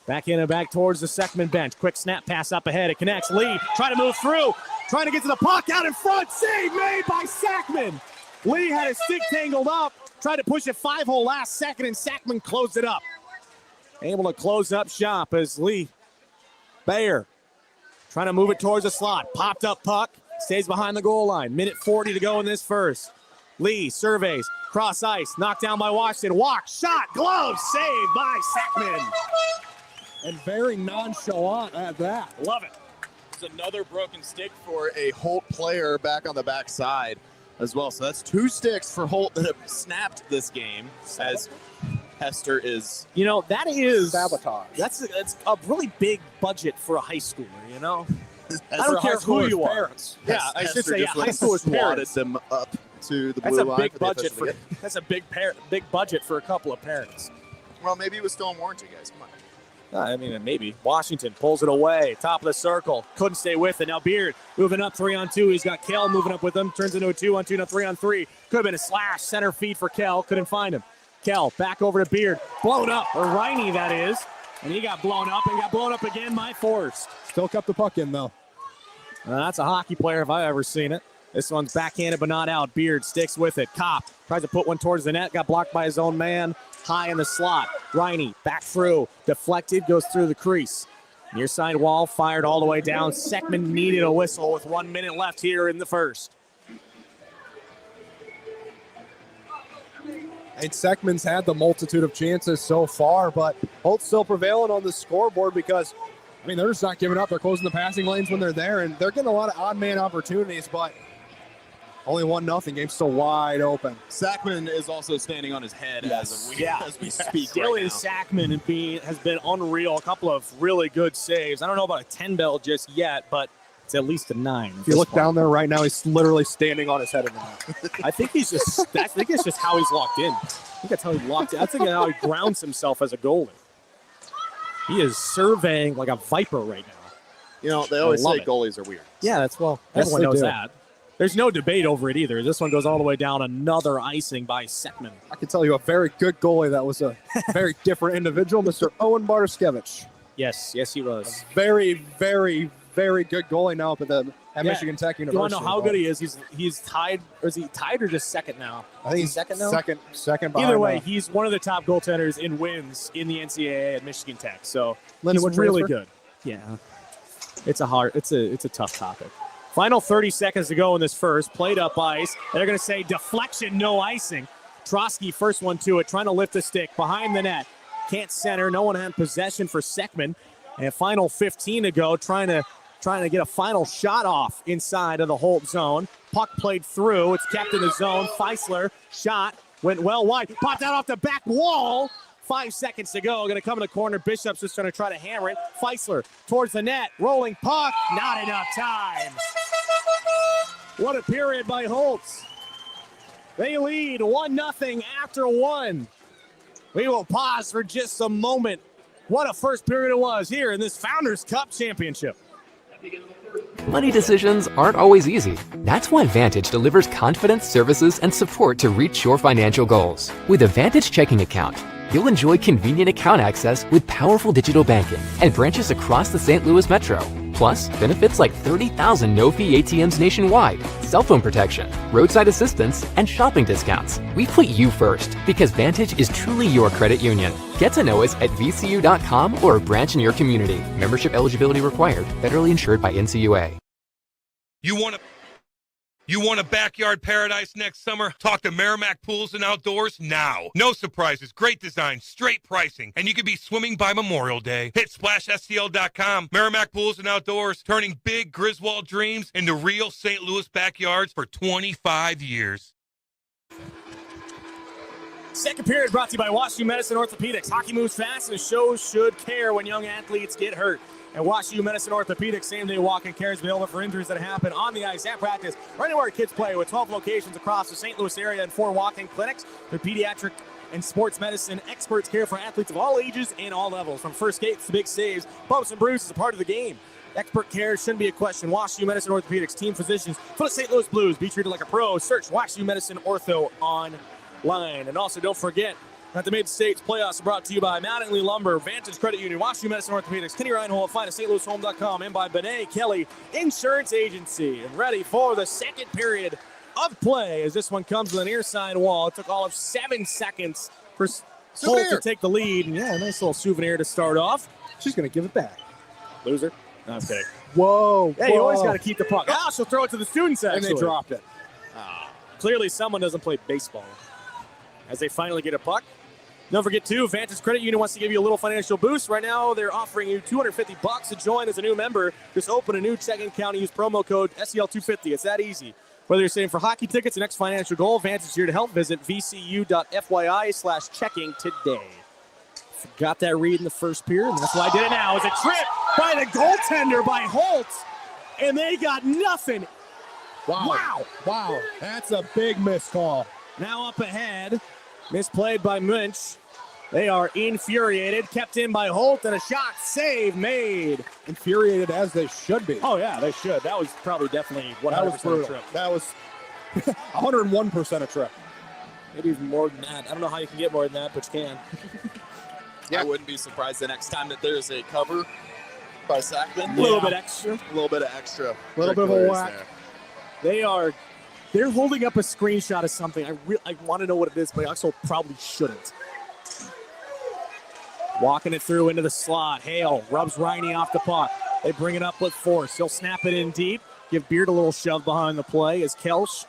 Back in and back towards the Seckman bench. Quick snap pass up ahead. It connects. Lee trying to move through. Trying to get to the puck out in front. Save made by Seckman. Lee had his stick tangled up. Tried to push it 5-hole last second, and Seckman closed it up. Able to close up shop as Lee Bayer trying to move it towards the slot. Popped up puck. Stays behind the goal line. Minute 40 to go in this first. Lee surveys. Cross ice. Knocked down by Washington. Walk. Shot. Glove. Saved by Seckman. And very nonchalant at that. Love it. It's another broken stick for a Holt player back on the backside as well. So that's 2 sticks for Holt that have snapped this game as Hester is. That is sabotage. That's a really big budget for a high schooler, I For don't care who you are. parents. Yeah, I should say, high schoolers' swatted parents. them up to the That's blue a line. big for the budget official to get. that's a big budget for a couple of parents. Well, maybe it was still in warranty, guys. Come on. Maybe. Washington pulls it away. Top of the circle. Couldn't stay with it. Now Beard moving up 3-on-2. He's got Kell moving up with him. Turns into a 2-on-2, now 3-on-3. Could have been a slash. Center feed for Kell. Couldn't find him. Kell back over to Beard. Blown up. Or Riney, that is. And he got blown up and got blown up again by Forrest. Still kept the puck in, though. That's a hockey player if I've ever seen it. This one's backhanded but not out. Beard sticks with it. Kopp tries to put one towards the net. Got blocked by his own man. High in the slot. Riney back through. Deflected. Goes through the crease. Near side wall. Fired all the way down. Seckman needed a whistle with 1 minute left here in the first. And Seckman's had the multitude of chances so far, but Holt's still prevailing on the scoreboard because, they're just not giving up. They're closing the passing lanes when they're there, and they're getting a lot of odd man opportunities, but only 1-0. Game's still wide open. Seckman is also standing on his head as we speak Dylan right now. Seckman has been unreal. A couple of really good saves. I don't know about a 10 bell just yet, but it's at least a 9. If you look down there right now, he's literally standing on his head in that. I think it's just how he's locked in. I think that's how he locked in. I think that's how he grounds himself as a goalie. He is surveying like a viper right now. They always say it. goalies are weird. Yeah, Yes, everyone they knows do. that. There's no debate over it either. This one goes all the way down. Another icing by Seckman. I can tell you a very good goalie that was a very different individual, Mr. Owen Bartoszkiewicz. Yes, he was. Very, very, very good goalie now at Michigan Tech University. You want to know how good he is? He's tied, or is he tied or just second now? I think he's second now. Second behind Either way, now. he's one of the top goaltenders in wins in the NCAA at Michigan Tech. So Linda, he's what really transfer? good. Yeah, it's a tough topic. Final 30 seconds to go in this first. Played up ice. They're going to say deflection, no icing. Trotsky first one to it, trying to lift the stick behind the net. Can't center. No one had possession for Seckman. And final 15 to go, trying to get a final shot off inside of the Holt zone. Puck played through. It's kept in the zone. Feisler shot. Went well wide. Popped out off the back wall. 5 seconds to go. Going to come in the corner. Bishop's just going to try to hammer it. Feisler towards the net. Rolling puck. Not enough time. What a period by Holtz. They lead 1-0 after 1. We will pause for just a moment. What a first period it was here in this Founders Cup Championship. Money decisions aren't always easy. That's why Vantage delivers confidence, services, and support to reach your financial goals. With a Vantage checking account, you'll enjoy convenient account access with powerful digital banking and branches across the St. Louis metro. Plus, benefits like 30,000 no-fee ATMs nationwide, cell phone protection, roadside assistance, and shopping discounts. We put you first because Vantage is truly your credit union. Get to know us at vcu.com or a branch in your community. Membership eligibility required. Federally insured by NCUA. You want a backyard paradise next summer? Talk to Merrimack Pools and Outdoors now. No surprises, great design, straight pricing, and you could be swimming by Memorial Day. Hit SplashSTL.com. Merrimack Pools and Outdoors, turning big Griswold dreams into real St. Louis backyards for 25 years. Second period brought to you by WashU Medicine Orthopedics. Hockey moves fast and shows should care when young athletes get hurt. And WashU Medicine Orthopedics, same-day walk-in care is available for injuries that happen on the ice, at practice, or anywhere kids play, with 12 locations across the St. Louis area and 4 walk-in clinics. Their pediatric and sports medicine experts care for athletes of all ages and all levels, from first skates to big saves. Bumps and bruises are part of the game. Expert care shouldn't be a question. WashU Medicine Orthopedics, team physicians for the St. Louis Blues. Be treated like a pro. Search WashU Medicine Ortho online. And also, don't forget that the MidStates playoffs are brought to you by Mattingly Lumber, Vantage Credit Union, WashU Medicine Orthopedics, Kenny Ryan Holt, find at stlouishome.com, and by Benet Kelly Insurance Agency. And ready for the second period of play as this one comes with an near side wall. It took all of 7 seconds for Holt to take the lead. And yeah, a nice little souvenir to start off. She's going to give it back. Loser. No, I'm kidding. Whoa. Hey, you always got to keep the puck. Ah, she'll throw it to the students, actually. And they dropped it. Clearly someone doesn't play baseball. As they finally get a puck. Don't forget, too, Vantage Credit Union wants to give you a little financial boost. Right now, they're offering you $250 to join as a new member. Just open a new checking account and use promo code SEL250. It's that easy. Whether you're saving for hockey tickets, the next financial goal, Vantage is here to help. Visit vcu.fyi/checking today. Forgot that read in the first period, and that's why I did it now. It's a trip by the goaltender by Holt, and they got nothing. Wow. That's a big missed call. Now up ahead, misplayed by Munch. They are infuriated, kept in by Holt, and a shot save made. Infuriated as they should be. Oh, yeah, they should. That was probably definitely 100% a trip. That was 101% a trip. Maybe even more than that. I don't know how you can get more than that, but you can. Yeah. I wouldn't be surprised the next time that there's a cover by Seckman. A little bit extra. A little bit of extra. A little bit of a whack. They're holding up a screenshot of something. I want to know what it is, but I also probably shouldn't. Walking it through into the slot. Hale rubs Riney off the puck. They bring it up with force. He'll snap it in deep. Give Beard a little shove behind the play as Kelsch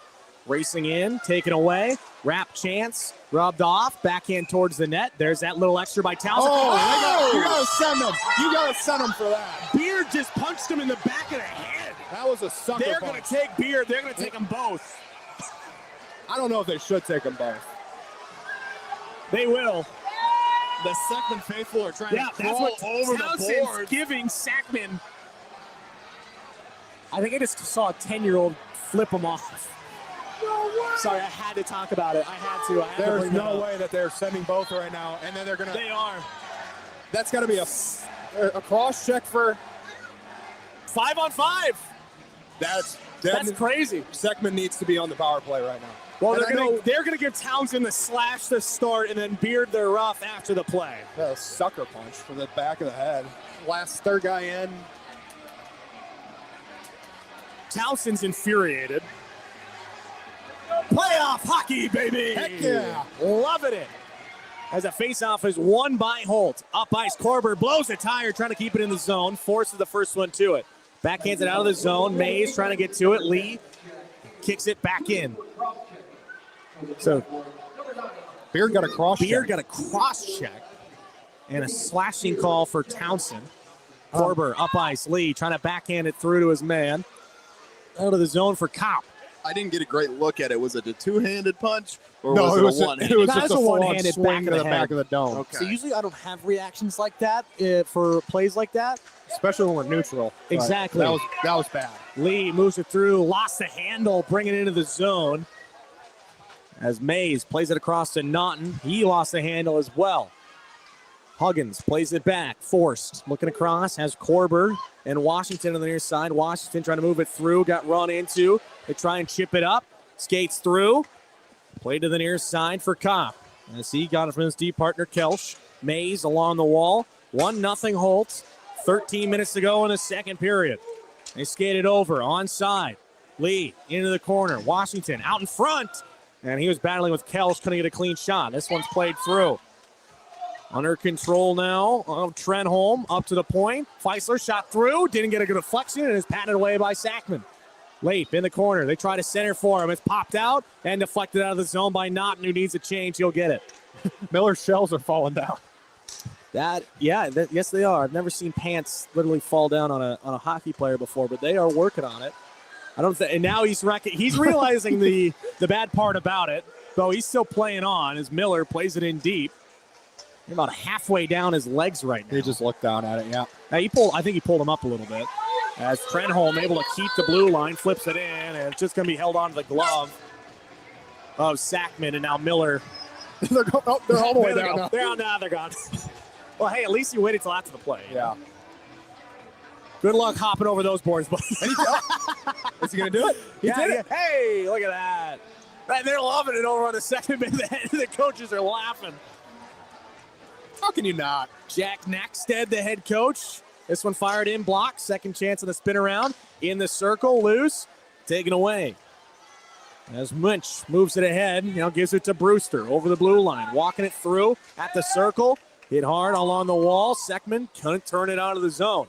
racing in, taken away. Wrap chance, rubbed off, backhand towards the net. There's that little extra by Townsend. You gotta send them. You gotta send them for that. Beard just punched him in the back of the head. That was a sucker They're punch. going to take Beard. They're going to take them both. I don't know if they should take them both. They will. The Seckman faithful are trying to crawl over the board. Giving Seckman. I think I just saw a 10-year-old flip him off. No way. Sorry, I had to talk about it. I had to. There's no way that they're sending both right now, and then they're going to. They are. That's got to be a cross check for 5-on-5. That's crazy. Seckman needs to be on the power play right now. Well, they're gonna give Townsend the slash to start, and then Beard their rough after the play. A sucker punch for the back of the head. Last third guy in. Townsend's infuriated. Playoff hockey, baby! Heck yeah! Loving it. As a faceoff is won by Holt. Up ice, Korber blows a tire, trying to keep it in the zone. Forces the first one to it. Backhands it out of the zone. Mays trying to get to it. Lee kicks it back in. So Beard got a cross check. And a slashing call for Townsend. Korber up ice. Lee trying to backhand it through to his man. Out of the zone for Kopp. I didn't get a great look at it. Was it a two-handed punch or no, was it a one-handed? It was That just is a a one-handed one-handed swing to the back of the dome. Okay. So usually I don't have reactions like that for plays like that. Especially when we're neutral. Exactly. That was bad. Lee moves it through, lost the handle, bring it into the zone. as Mays plays it across to Naughton. He lost the handle as well. Huggins plays it back, forced. Looking across, has Korber and Washington on the near side. Washington trying to move it through, got run into. They try and chip it up. Skates through. Play to the near side for Kopp. As he got it from his deep partner, Kelsch. Mays along the wall. 1-0 Holt. 13 minutes to go in the second period. They skated over, onside. Lee into the corner. Washington out in front. And he was battling with Kelsch, couldn't get a clean shot. This one's played through. Under control now of Trenholm, up to the point. Feisler shot through, didn't get a good deflection, and is patted away by Seckman. Leap in the corner. They try to center for him. It's popped out and deflected out of the zone by Naughton, who needs a change. He'll get it. Miller's shells are falling down. Yes, they are. I've never seen pants literally fall down on a hockey player before, but they are working on it. I don't think, and now he's realizing the bad part about it, though he's still playing on as Miller plays it in deep. He's about halfway down his legs right now. He just looked down at it, yeah. Now I think he pulled him up a little bit. As Trenholm able to keep the blue line, flips it in, and it's just going to be held onto the glove of Seckman, and now Miller. they're all the way down now. They're gone. Well, hey, at least you waited till after the play. Yeah. Good luck hopping over those boards, buddy. Is he going to do it? He did it. Hey, look at that. Man, they're loving it over on the second bit. The coaches are laughing. How can you not? Jack Nackstead, the head coach. This one fired in, blocked. Second chance of the spin around. In the circle, loose. Taken away. As Munch moves it ahead, gives it to Brewster over the blue line. Walking it through at the circle. Hit hard along the wall. Seckman couldn't turn it out of the zone.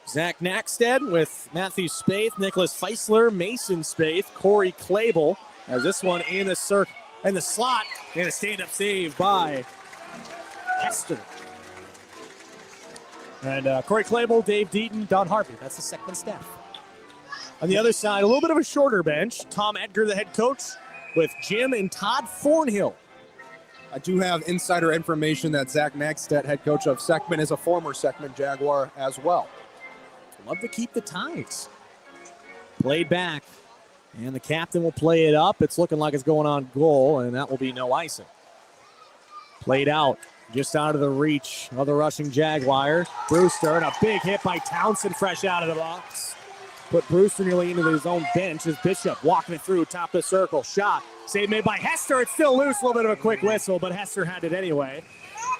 Zach Nackstead with Matthew Spaeth, Nicholas Feisler, Mason Spaeth, Corey Klebel. As this one in the circle, in the slot, and a stand-up save by Hester. And Corey Klebel, Dave Deaton, Don Harvey. That's the Seckman staff. On the other side, a little bit of a shorter bench. Tom Edgar, the head coach, with Jim and Todd Thornhill. I do have insider information that Zach Nackstedt, head coach of Seckman, is a former Seckman Jaguar as well. Love to keep the ties. Played back, and the captain will play it up. It's looking like it's going on goal, and that will be no icing. Played out, just out of the reach of the rushing Jaguar. Brewster, and a big hit by Townsend fresh out of the box. Put Brewster nearly into his own bench as Bishop walking it through, top of the circle. Shot, save made by Hester. It's still loose, a little bit of a quick whistle, but Hester had it anyway.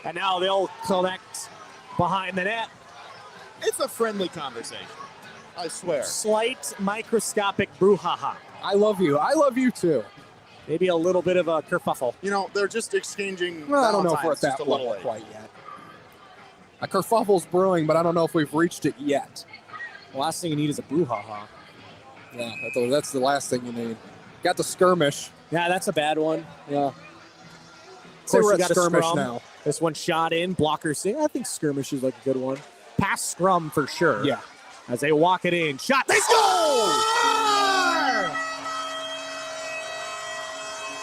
And now they'll collect behind the net. It's a friendly conversation, I swear. Slight microscopic brouhaha. I love you. I love you too. Maybe a little bit of a kerfuffle. They're just exchanging. Well, I don't know if we're at that level quite yet. A kerfuffle's brewing, but I don't know if we've reached it yet. The last thing you need is a brouhaha. Yeah, that's the last thing you need. Got the skirmish. Yeah, that's a bad one. Yeah. Of course, we're you at got skirmish a scrum. now. This one shot in, blocker sing. I think skirmish is like a good one. Pass scrum for sure. Yeah. As they walk it in. Shot. They score!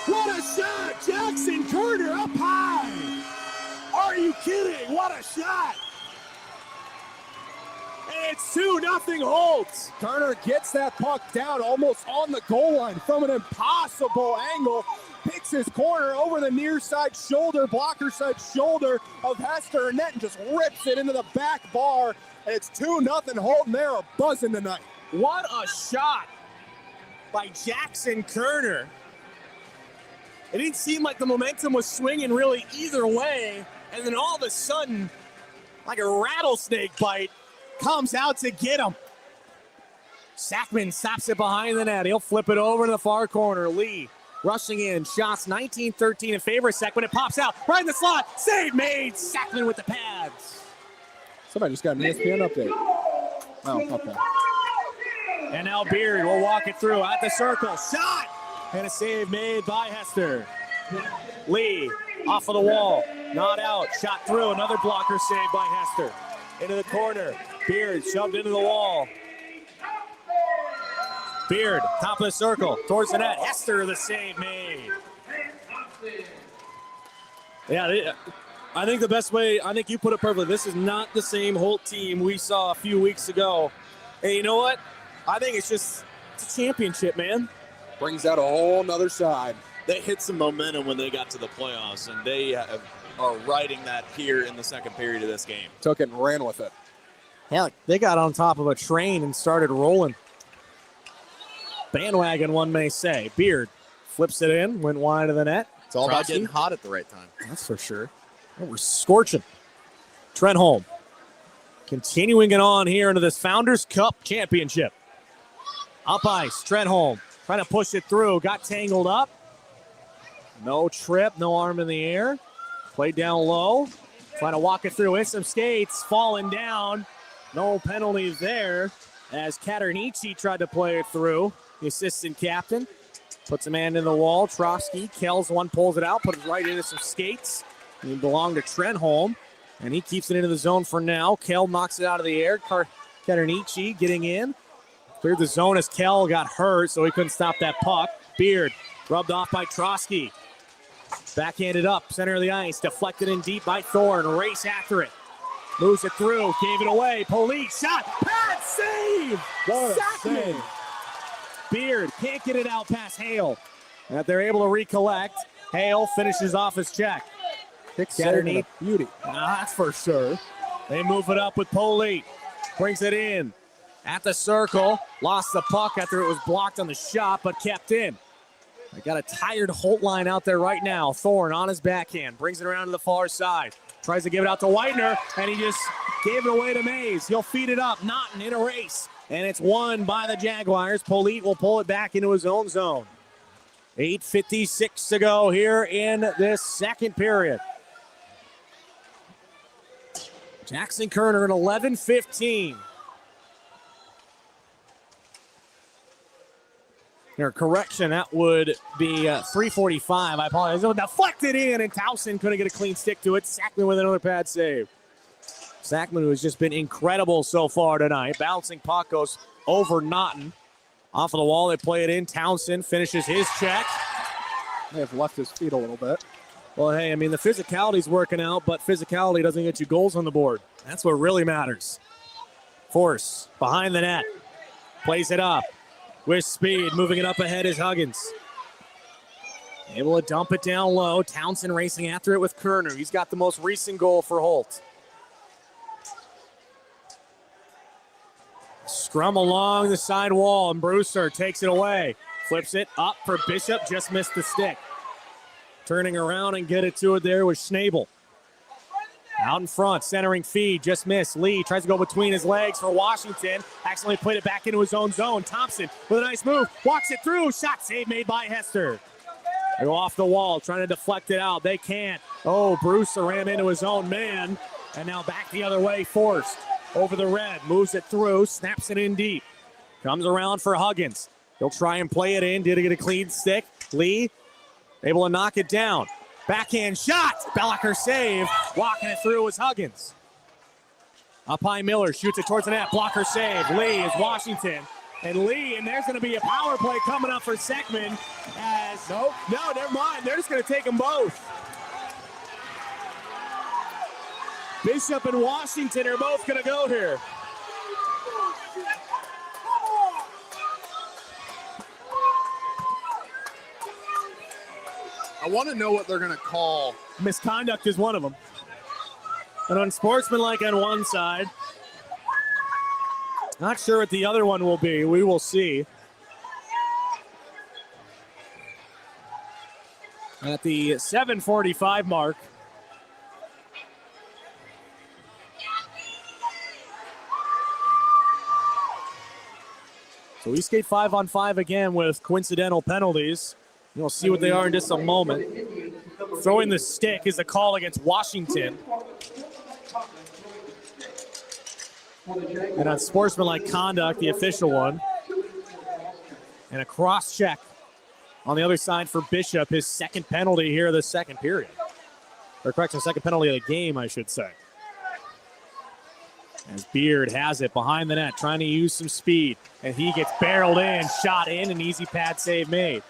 What a shot! Jackson Kerner up high! Are you kidding? What a shot! And it's 2-0 Holt. Kerner gets that puck down almost on the goal line from an impossible angle. Picks his corner over the near side shoulder, blocker side shoulder of Hester, and then just rips it into the back bar. And it's 2-0 Holt, and they're buzzing tonight. What a shot by Jackson Kerner. It didn't seem like the momentum was swinging really either way. And then all of a sudden, like a rattlesnake bite, comes out to get him. Seckman stops it behind the net. He'll flip it over to the far corner. Lee rushing in. Shots 19-13 in favor of Seckman. It pops out right in the slot. Save made. Seckman with the pads. Somebody just got an ESPN update. Oh, okay. And now Beard will walk it through at the circle. Shot! And a save made by Hester. Lee off of the wall. Not out. Shot through. Another blocker save by Hester. Into the corner. Beard shoved into the wall. Beard, top of the circle, towards the net. Hester, the save made. Yeah, I think the best way, I think you put it perfectly. This is not the same Holt team we saw a few weeks ago. Hey, you know what? I think it's a championship, man. Brings out a whole nother side. They hit some momentum when they got to the playoffs, and they are riding that here in the second period of this game. Took it and ran with it. Heck, they got on top of a train and started rolling. Bandwagon, one may say. Beard flips it in, went wide of the net. It's all about Krosky. getting hot at the right time. That's for sure. Oh, we're scorching. Trenholm continuing it on here into this Founders Cup Championship. Up ice, Trenholm trying to push it through. Got tangled up. No trip, no arm in the air. Played down low. Trying to walk it through. In some skates, falling down. No penalties there as Katernici tried to play it through. The assistant captain puts a man in the wall. Trotsky, Kells one, pulls it out, put it right into some skates. It belonged to Trenholm, and he keeps it into the zone for now. Kell knocks it out of the air. Katernici getting in. Cleared the zone as Kell got hurt, so he couldn't stop that puck. Beard rubbed off by Trotsky. Backhanded up, center of the ice, deflected in deep by Thorne. Race after it. Moves it through, gave it away. Police shot, pad save! Seckman! Beard can't get it out past Hale. And they're able to recollect. Hale finishes off his check. Katernici, beauty. That's for sure. They move it up with Polite. Brings it in. At the circle. Lost the puck after it was blocked on the shot, but kept in. They got a tired Holt line out there right now. Thorne on his backhand. Brings it around to the far side. Tries to give it out to Widener, and he just gave it away to Mays. He'll feed it up. Naughton in a race. And it's won by the Jaguars. Polite will pull it back into his own zone. 8:56 to go here in this second period. Jackson Kerner at 11:15. Their correction, that would be 3:45. I apologize. It was deflected in, and Towson couldn't get a clean stick to it. Seckman with another pad save. Seckman, who has just been incredible so far tonight. Bouncing puck goes over Naughton. Off of the wall, they play it in. Townsend finishes his check. May have left his feet a little bit. Well, hey, I mean, the physicality's working out, but physicality doesn't get you goals on the board. That's what really matters. Force behind the net. Plays it up with speed. Moving it up ahead is Huggins. Able to dump it down low. Townsend racing after it with Kerner. He's got the most recent goal for Holt. Scrum along the side wall, and Brewster takes it away. Flips it up for Bishop. Just missed the stick. Turning around and get it to it there with Schnabel. Out in front, centering feed, just missed. Lee tries to go between his legs for Washington. Accidentally played it back into his own zone. Thompson with a nice move, walks it through. Shot save made by Hester. They go off the wall, trying to deflect it out. They can't. Oh, Brewster ran into his own man. And now back the other way, forced. Over the red, moves it through, snaps it in deep. Comes around for Huggins. He'll try and play it in. Did he get a clean stick? Lee able to knock it down. Backhand shot. Bellacher save. Walking it through was Huggins. Up high, Miller shoots it towards the net. Blocker save. Lee is Washington. And Lee, and there's going to be a power play coming up for Seckman. No, never mind. They're just going to take them both. Bishop and Washington are both going to go here. I want to know what they're going to call. Misconduct is one of them. And unsportsmanlike on one side. Not sure what the other one will be. We will see. At the 7:45 mark. So we skate 5-on-5 again with coincidental penalties. You'll see what they are in just a moment. Throwing the stick is a call against Washington. And on sportsmanlike conduct, the official one. And a cross check on the other side for Bishop, his second penalty here of the second period. Or correction, second penalty of the game, I should say. As Beard has it behind the net, trying to use some speed. And he gets barreled in, shot in, an easy pad save made.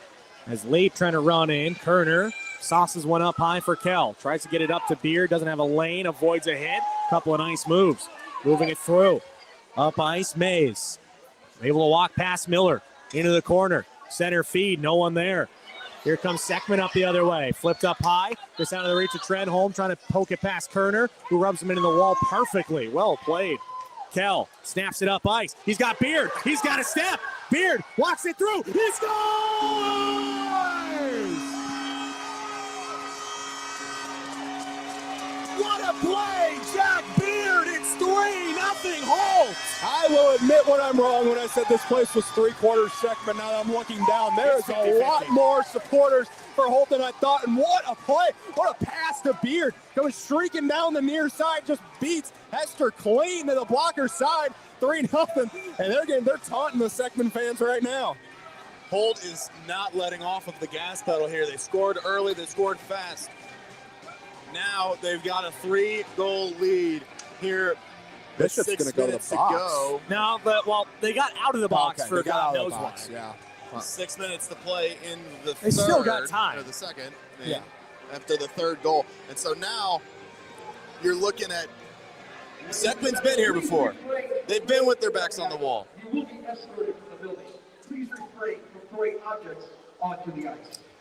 As Late trying to run in, Kerner sauces one up high for Kell. Tries to get it up to Beard, doesn't have a lane, avoids a hit. Couple of nice moves. Moving it through. Up ice, Mays. Able to walk past Miller into the corner. Center feed, no one there. Here comes Seckman up the other way. Flipped up high. Just out of the reach of Trenholm, trying to poke it past Kerner, who rubs him into the wall perfectly. Well played. Kell snaps it up ice. He's got Beard. He's got a step. Beard walks it through. He scores! What a play, Jack Beard. It's 3-0 Holt. I will admit when I'm wrong when I said this place was three-quarters Seckman. Now that I'm looking down, there's a lot more supporters for Holt than I thought. And what a play. What a pass to Beard. Goes streaking down the near side, just beats Hester clean to the blocker side. 3-0. And they're taunting the Seckman fans right now. Holt is not letting off of the gas pedal here. They scored early. They scored fast. Now they've got a 3-goal lead here. Bishop's going to go to the box. Go. No, but, well, they got out of the box for God knows what. Yeah. 6 minutes to play in the They third. still got time. Or the second. Yeah. After the third goal. And so now you're looking at Seckman's been here before. They've been with their backs on the wall.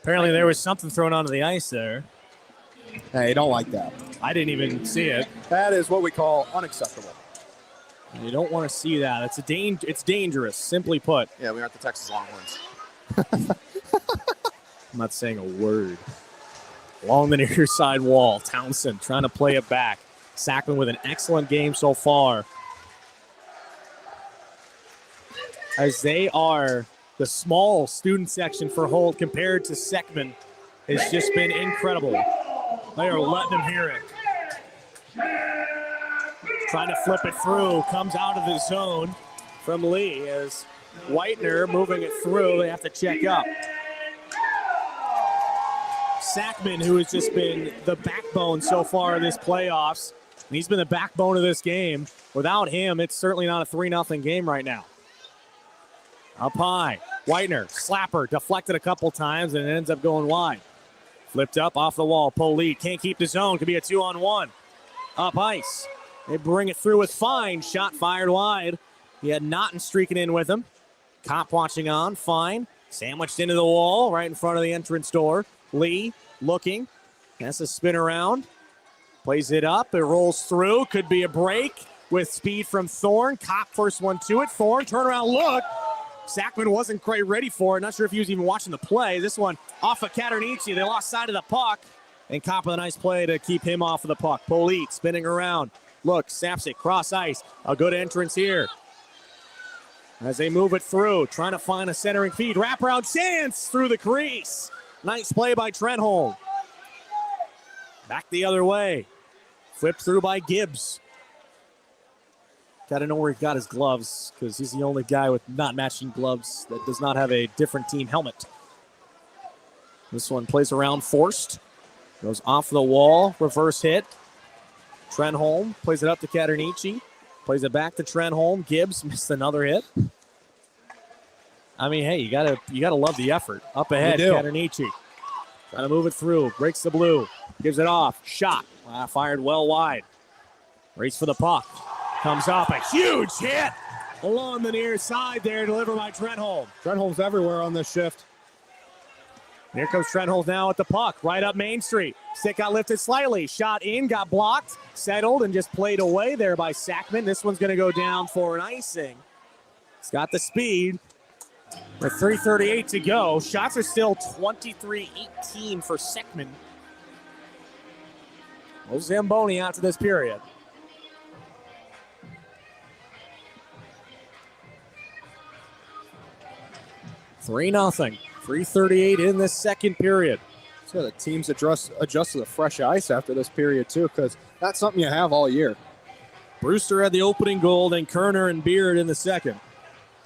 Apparently there was something thrown onto the ice there. Hey, you don't like that. I didn't even see it. That is what we call unacceptable. You don't want to see that. It's dangerous, simply put. Yeah, we are at the Texas Longhorns. I'm not saying a word. Along the near side wall, Townsend trying to play it back. Seckman with an excellent game so far. As they are the small student section for Holt compared to Seckman, has just been incredible. They are letting him hear it. Trying to flip it through, comes out of the zone from Lee as Whitener moving it through. They have to check up. Seckman, who has just been the backbone so far in this playoffs, and he's been the backbone of this game. Without him, it's certainly not a 3-0 game right now. Up high, Whitener, slapper, deflected a couple times, and it ends up going wide. Flipped up off the wall, Polite can't keep the zone, could be a 2-on-1. Up ice, they bring it through with Fine, shot fired wide. He had Naughton streaking in with him. Cop watching on, Fine, sandwiched into the wall right in front of the entrance door. Lee looking, has to spin around, plays it up, it rolls through, could be a break with speed from Thorne. Cop first one to it, Thorne, turn around, look. Seckman wasn't quite ready for it, not sure if he was even watching the play. This one off of Caternici, they lost sight of the puck, and Cop with a nice play to keep him off of the puck. Polite spinning around, look, snaps it, cross ice, a good entrance here. As they move it through, trying to find a centering feed, wraparound chance through the crease. Nice play by Trenholm. Back the other way. Flipped through by Gibbs. Got to know where he got his gloves because he's the only guy with not matching gloves that does not have a different team helmet. This one plays around forced. Goes off the wall. Reverse hit. Trenholm plays it up to Caternici. Plays it back to Trenholm. Gibbs missed another hit. I mean, hey, you gotta love the effort. Up ahead, Caternici. Trying to move it through. Breaks the blue. Gives it off. Shot. Fired well wide. Race for the puck. Comes up. A huge hit along the near side there. Delivered by Trenholm. Trenholm's everywhere on this shift. Here comes Trenholm now at the puck. Right up Main Street. Stick got lifted slightly. Shot in. Got blocked. Settled and just played away there by Seckman. This one's going to go down for an icing. It's got the speed. With 3:38 to go, shots are still 23-18 for Seckman. No Zamboni after this period. Three 0 3:38 in this second period. So the teams adjust to the fresh ice after this period too, because that's something you have all year. Brewster had the opening goal, then Kerner and Beard in the second.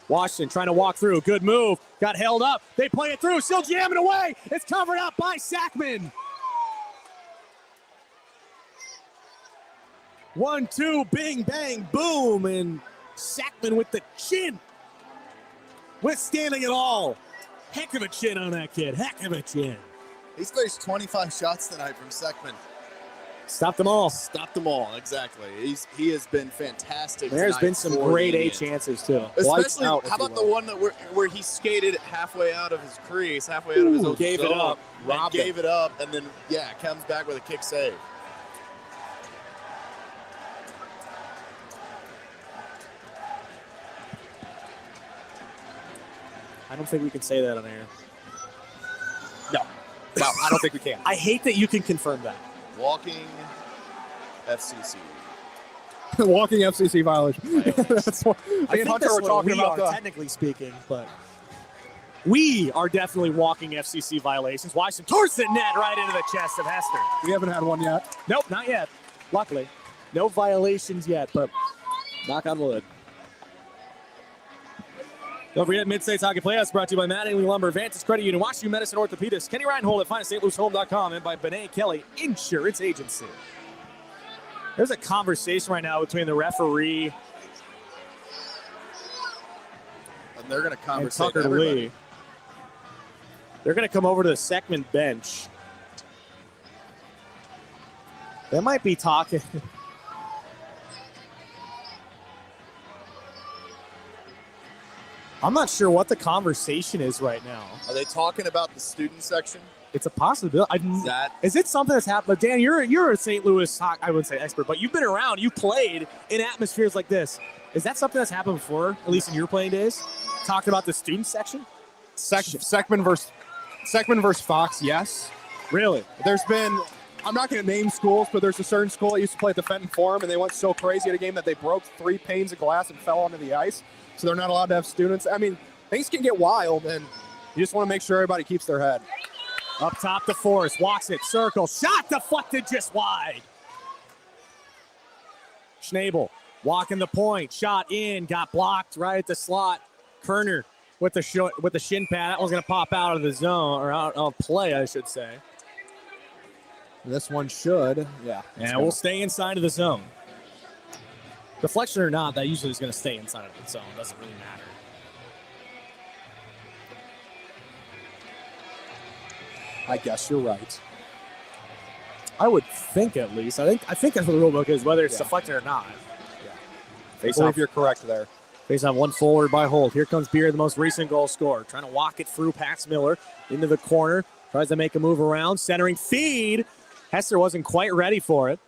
Washington trying to walk through. Good move. Got held up. They play it through. Still jamming away. It's covered up by Seckman. 1-2. Bing, bang, boom. And Seckman with the chin. Withstanding it all. Heck of a chin on that kid. Heck of a chin. He's faced 25 shots tonight from Seckman. Stopped them all. Stopped them all, exactly. He has been fantastic. There's tonight been some for great the A Indians. chances, too. Especially, out, how about the one that where he skated halfway out of his crease, halfway out of his own gave it zone, up. and Robbed gave it up, and then, comes back with a kick save. I don't think we can say that on air. No, I don't think we can. I hate that you can confirm that. Walking FCC. Walking FCC violation. That's what I think Hunter that's were what talking we about. are, technically speaking, but we are definitely walking FCC violations. Washington Torsen net right into the chest of Hester. We haven't had one yet. Nope, not yet. Luckily. No violations yet, but knock on wood. Don't forget, MidStates Hockey Playoffs brought to you by Mattingly Lumber, Vantage Credit Union, Washington Medicine Orthopedics, Kenny Ryan Holt at FindStLouisHome.com, and by Benet Kelly Insurance Agency. There's a conversation right now between the referee And they're going to and conversate Tucker everybody. Lee. They're going to come over to the Seckman bench. They might be talking. I'm not sure what the conversation is right now. Are they talking about the student section? It's a possibility. Is it something that's happened? Dan, you're a St. Louis hockey, I wouldn't say expert, but you've been around. You played in atmospheres like this. Is that something that's happened before, at least in your playing days? Talked about the student section? Seckman versus Fox, yes. Really? There's been, I'm not going to name schools, but there's a certain school that used to play at the Fenton Forum, and they went so crazy at a game that they broke 3 panes of glass and fell onto the ice. So they're not allowed to have students. I mean, things can get wild, and you just want to make sure everybody keeps their head. Up top to Forrest, walks it, circle, shot deflected just wide. Schnabel walking the point, shot in, got blocked right at the slot. Kerner with the shin pad. That one's going to pop out of the zone, or out of play, I should say. This one should, yeah. And we'll stay inside of the zone. Deflection or not, that usually is going to stay inside of the zone. It doesn't really matter. I guess you're right. I would think, at least. I think that's what the rule book is, whether it's deflected or not. Yeah. I Face believe off. you're correct there. Face on one forward by Holt. Here comes Beer, the most recent goal scorer. Trying to walk it through Pax Miller into the corner. Tries to make a move around. Centering feed. Hester wasn't quite ready for it.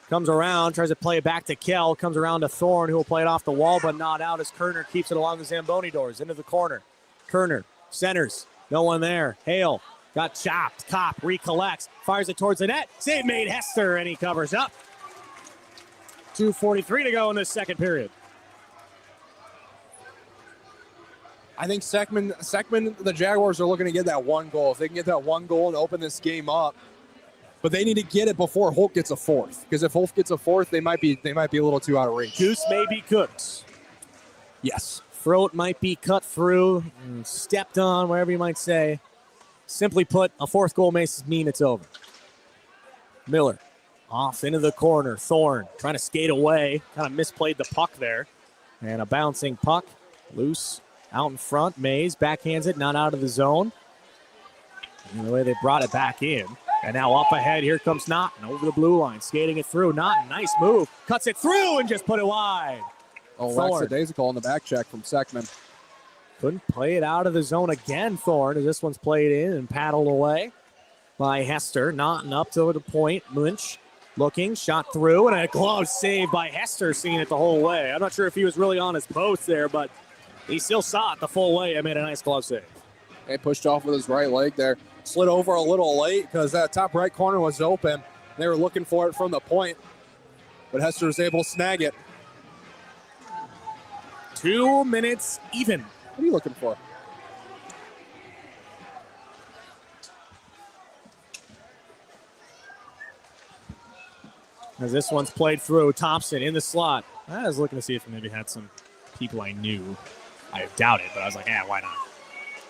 Comes around, tries to play it back to Kell. Comes around to Thorne, who will play it off the wall, but not out as Kerner keeps it along the Zamboni doors. Into the corner. Kerner centers. No one there. Hale got chopped. Kopp recollects. Fires it towards the net. Save made Hester, and he covers up. 2:43 to go in this second period. I think Seckman, the Jaguars are looking to get that one goal. If they can get that one goal and open this game up, but they need to get it before Holt gets a fourth. Because if Holt gets a fourth, they might be a little too out of reach. Goose may be cooked. Yes. Throat might be cut through, stepped on, whatever you might say. Simply put, a fourth goal may mean it's over. Miller off into the corner. Thorne trying to skate away. Kind of misplayed the puck there. And a bouncing puck. Loose out in front. Mays backhands it, not out of the zone. And the way they brought it back in. And now up ahead, here comes Naughton over the blue line. Skating it through. Naughton, nice move. Cuts it through and just put it wide. Oh, Thorne. lackadaisical on the back check from Seckman. Couldn't play it out of the zone again, Thorne, as this one's played in and paddled away by Hester. Naughton up to the point. Lynch looking, shot through, and a glove save by Hester, seeing it the whole way. I'm not sure if he was really on his post there, but he still saw it the full way and made a nice glove save. He pushed off with his right leg there. Slid over a little late because that top right corner was open. They were looking for it from the point, but Hester was able to snag it. 2 minutes even. What are you looking for? As this one's played through, Thompson in the slot. I was looking to see if maybe had some people I knew. I doubt it, but I was like, why not?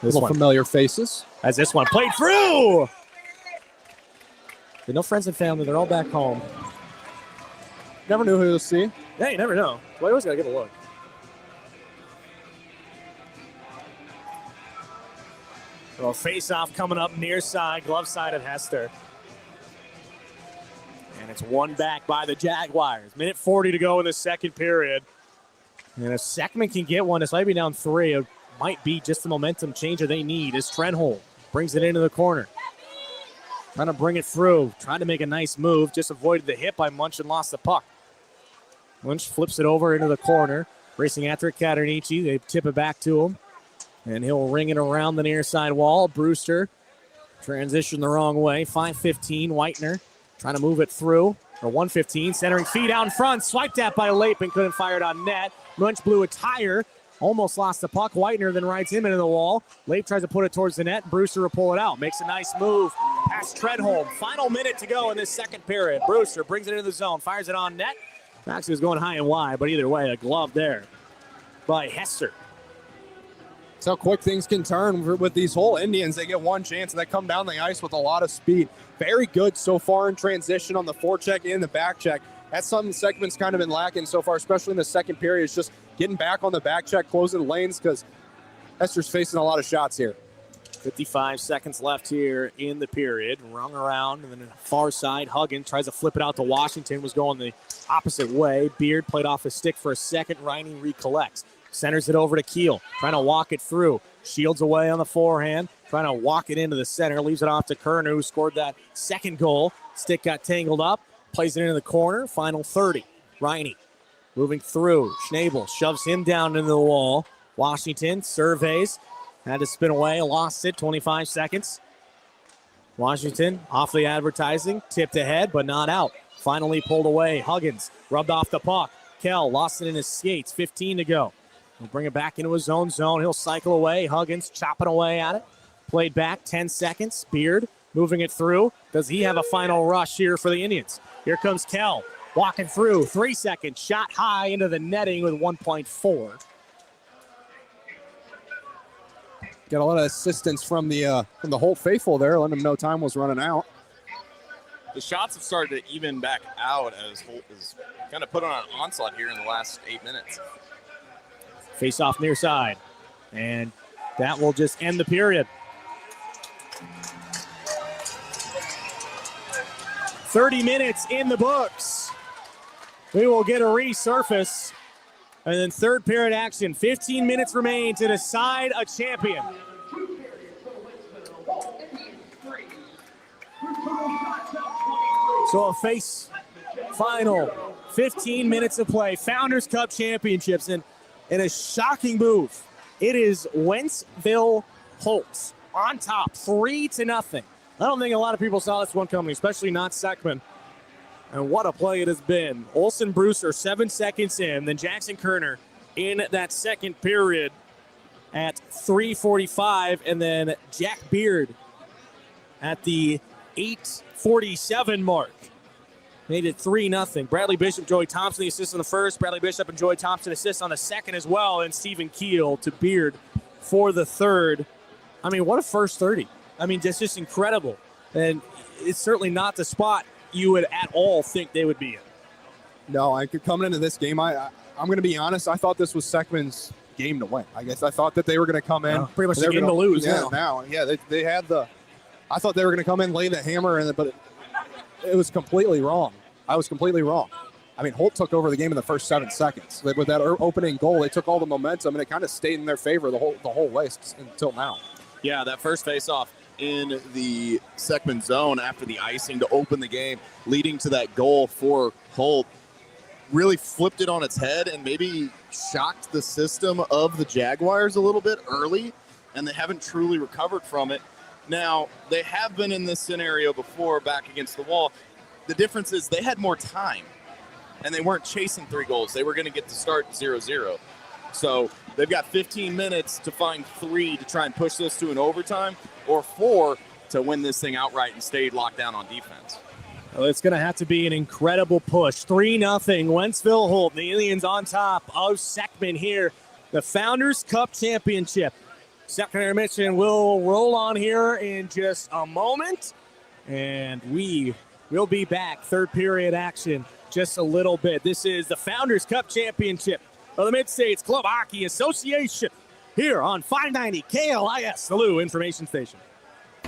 This Little one, familiar faces. as this one played through. With no friends and family, they're all back home. Never knew who to see. Yeah, you never know. Well, you always gotta give a look. Well, face-off coming up near side, glove side of Hester. And it's one back by the Jaguars. Minute 40 to go in the second period. And if Seckman can get one, this might be down 3. It might be just the momentum changer they need as Trenholm brings it into the corner. Trying to bring it through. Trying to make a nice move. Just avoided the hit by Munch and lost the puck. Munch flips it over into the corner. Racing after Caternici. They tip it back to him. And he'll ring it around the near side wall. Brewster transition the wrong way. 5:15. Whitener trying to move it through. Or 1:15. Centering feed out in front. Swiped at by Lapin. Couldn't fire it on net. Munch blew a tire. Almost lost the puck. Whitener then rides him into the wall. Lape tries to put it towards the net. Brewster will pull it out. Makes a nice move. Past Trenholm. Final minute to go in this second period. Brewster brings it into the zone. Fires it on net. Actually was going high and wide, but either way, a glove there by Hester. That's how quick things can turn with these whole Indians. They get one chance and they come down the ice with a lot of speed. Very good so far in transition on the forecheck and the back check. That's something Seckman's kind of been lacking so far, especially in the second period. It's just getting back on the back check, closing lanes, because Hester's facing a lot of shots here. 55 seconds left here in the period. Rung around, and then far side, Huggins tries to flip it out to Washington. Was going the opposite way. Beard played off his stick for a second. Riney recollects. Centers it over to Keel. Trying to walk it through. Shields away on the forehand. Trying to walk it into the center. Leaves it off to Kerner, who scored that second goal. Stick got tangled up. Plays it into the corner. Final 30. Riney moving through. Schnabel shoves him down into the wall. Washington surveys. Had to spin away. Lost it. 25 seconds. Washington off the advertising. Tipped ahead, but not out. Finally pulled away. Huggins rubbed off the puck. Kell lost it in his skates. 15 to go. He'll bring it back into his own zone. He'll cycle away. Huggins chopping away at it. Played back. 10 seconds. Beard moving it through. Does he have a final rush here for the Indians? Here comes Kell. Walking through. 3 seconds. Shot high into the netting with 1.4. Got a lot of assistance from the Holt faithful there, letting them know time was running out. The shots have started to even back out as Holt is kind of put on an onslaught here in the last 8 minutes. Face off near side. And that will just end the period. 30 minutes in the books. We will get a resurface. And then third period action. 15 minutes remain to decide a champion. So a face final. 15 minutes of play. Founders Cup Championships. And in a shocking move, it is Wentzville Holt on top, 3-0. I don't think a lot of people saw this one coming, especially not Seckman. And what a play it has been. Olsen Brewster 7 seconds in, then Jackson Kerner in that second period at 3:45, and then Jack Beard at the 8:47 mark. Made it 3-0. Bradley Bishop, Joey Thompson, the assist on the first. Bradley Bishop and Joey Thompson assist on the second as well. And Stephen Keel to Beard for the third. I mean, what a first 30. I mean, just incredible. And it's certainly not the spot you would at all think they would be in. No, I could coming into this game, I'm going to be honest, I thought this was Seckman's game to win. I guess I thought that they were going to come in. Pretty much the game to lose now. Yeah, they had I thought they were going to come in, lay the hammer, but it was completely wrong. I was completely wrong. I mean, Holt took over the game in the first 7 seconds. With that opening goal, they took all the momentum, and it kind of stayed in their favor the whole way until now. Yeah, that first faceoff in the Seckman zone after the icing to open the game, leading to that goal for Holt, really flipped it on its head and maybe shocked the system of the Jaguars a little bit early, and they haven't truly recovered from it. Now, they have been in this scenario before back against the wall. The difference is they had more time, and they weren't chasing 3 goals. They were going to get to start 0-0. So they've got 15 minutes to find 3 to try and push this to an overtime, or 4 to win this thing outright and stay locked down on defense. Well, it's going to have to be an incredible push. 3-0, Wentzville Holt. The Indians on top of Seckman here. The Founders Cup Championship. Secondary mission will roll on here in just a moment. And we will be back. Third period action just a little bit. This is the Founders Cup Championship of the MidStates Club Hockey Association here on 590 KLIS, the Lou Information Station.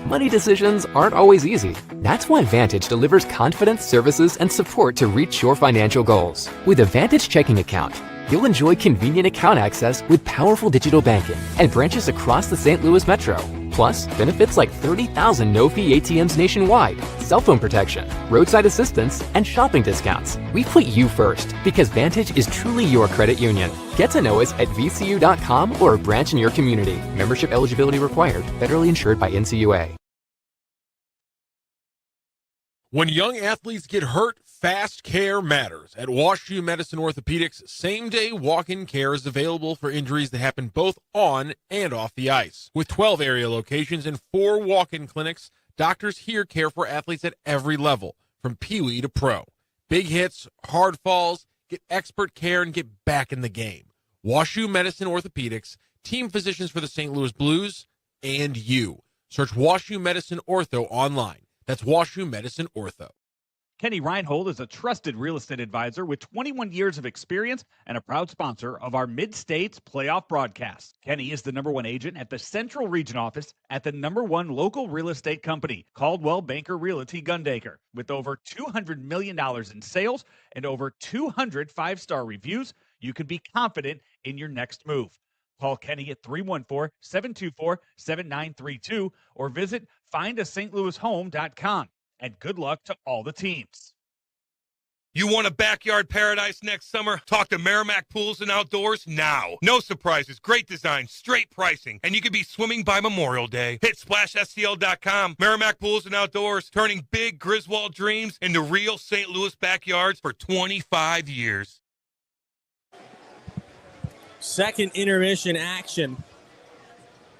Money decisions aren't always easy. That's why Vantage delivers confidence, services, and support to reach your financial goals. With a Vantage checking account, you'll enjoy convenient account access with powerful digital banking and branches across the St. Louis metro. Plus, benefits like 30,000 no-fee ATMs nationwide, cell phone protection, roadside assistance, and shopping discounts. We put you first because Vantage is truly your credit union. Get to know us at vcu.com or a branch in your community. Membership eligibility required. Federally insured by NCUA. When young athletes get hurt, fast care matters. At WashU Medicine Orthopedics, same-day walk-in care is available for injuries that happen both on and off the ice. With 12 area locations and 4 walk-in clinics, doctors here care for athletes at every level, from peewee to pro. Big hits, hard falls, get expert care, and get back in the game. WashU Medicine Orthopedics, team physicians for the St. Louis Blues, and you. Search WashU Medicine Ortho online. That's WashU Medicine Ortho. Kenny Reinhold is a trusted real estate advisor with 21 years of experience and a proud sponsor of our MidStates playoff broadcast. Kenny is the #1 agent at the Central Region office at the #1 local real estate company, Caldwell Banker Realty Gundaker. With over $200 million in sales and over 200 5-star reviews, you can be confident in your next move. Call Kenny at 314-724-7932 or visit findastlouishome.com. And good luck to all the teams. You want a backyard paradise next summer? Talk to Merrimack Pools and Outdoors now. No surprises, great design, straight pricing, and you could be swimming by Memorial Day. Hit SplashSTL.com. Merrimack Pools and Outdoors, turning big Griswold dreams into real St. Louis backyards for 25 years. Second intermission action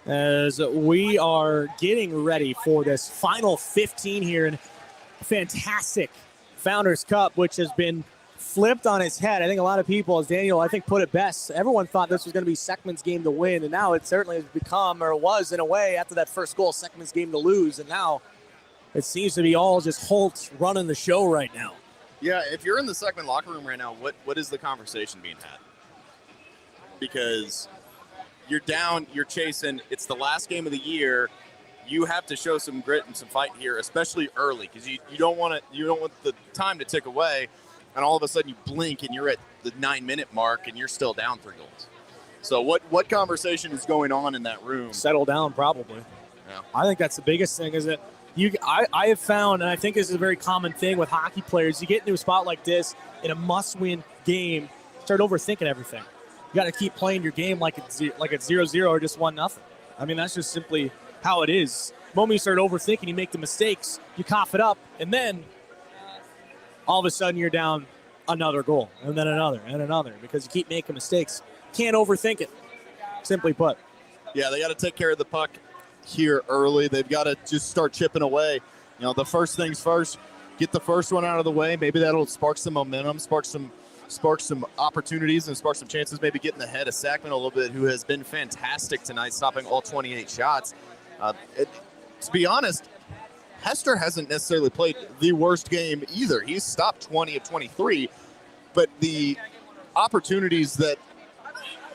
as we are getting ready for this final 15 here in fantastic Founders Cup, which has been flipped on its head. I think a lot of people, as Daniel, I think, put it best, everyone thought this was going to be Seckman's game to win, and now it certainly has become, or was in a way, after that first goal, Seckman's game to lose, and now it seems to be all just Holt running the show right now. Yeah, if you're in the Seckman locker room right now, what is the conversation being had? Because you're down, you're chasing, it's the last game of the year. You have to show some grit and some fight here, especially early, because you don't want the time to tick away, and all of a sudden you blink and you're at the 9-minute mark and you're still down 3 goals. So what conversation is going on in that room? Settle down, probably. Yeah. I think that's the biggest thing, is that I have found, and I think this is a very common thing with hockey players, you get into a spot like this in a must-win game, start overthinking everything. You got to keep playing your game like it's 0-0 or just 1-0. I mean, that's just simply how it is. The moment you start overthinking, you make the mistakes, you cough it up, and then all of a sudden you're down another goal, and then another, and another, because you keep making mistakes. Can't overthink it, simply put. Yeah, they got to take care of the puck here early. They've got to just start chipping away. You know, the first things first, get the first one out of the way. Maybe that'll spark some momentum, spark some opportunities, and spark some chances, maybe getting ahead of Seckman a little bit, who has been fantastic tonight, stopping all 28 shots. To be honest, Hester hasn't necessarily played the worst game either. He's stopped 20 of 23, but the opportunities that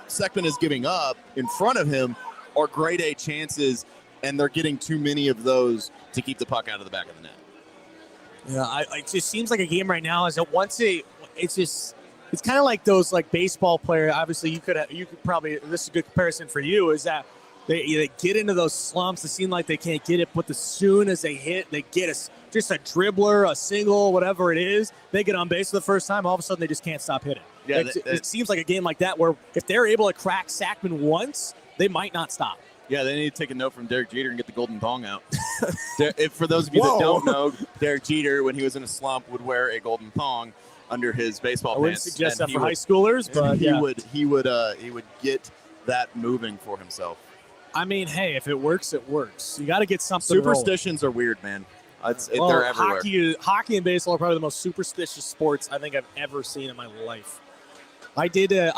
Seckman is giving up in front of him are grade A chances, and they're getting too many of those to keep the puck out of the back of the net. Yeah, it just seems like a game right now is that it's kind of like those like baseball players. Obviously, you could probably, this is a good comparison for you, is that they get into those slumps. It seems like they can't get it, but as soon as they hit, they get just a dribbler, a single, whatever it is, they get on base for the first time, all of a sudden they just can't stop hitting. Yeah, it seems like a game like that where if they're able to crack Seckman once, they might not stop. Yeah, they need to take a note from Derek Jeter and get the golden thong out. For those of you that don't know, Derek Jeter, when he was in a slump, would wear a golden thong under his baseball pants. I wouldn't suggest that for high schoolers, but he would get that moving for himself. I mean, hey, if it works, it works. You got to get something. Superstitions are weird, man. They're everywhere. Hockey and baseball are probably the most superstitious sports I think I've ever seen in my life. I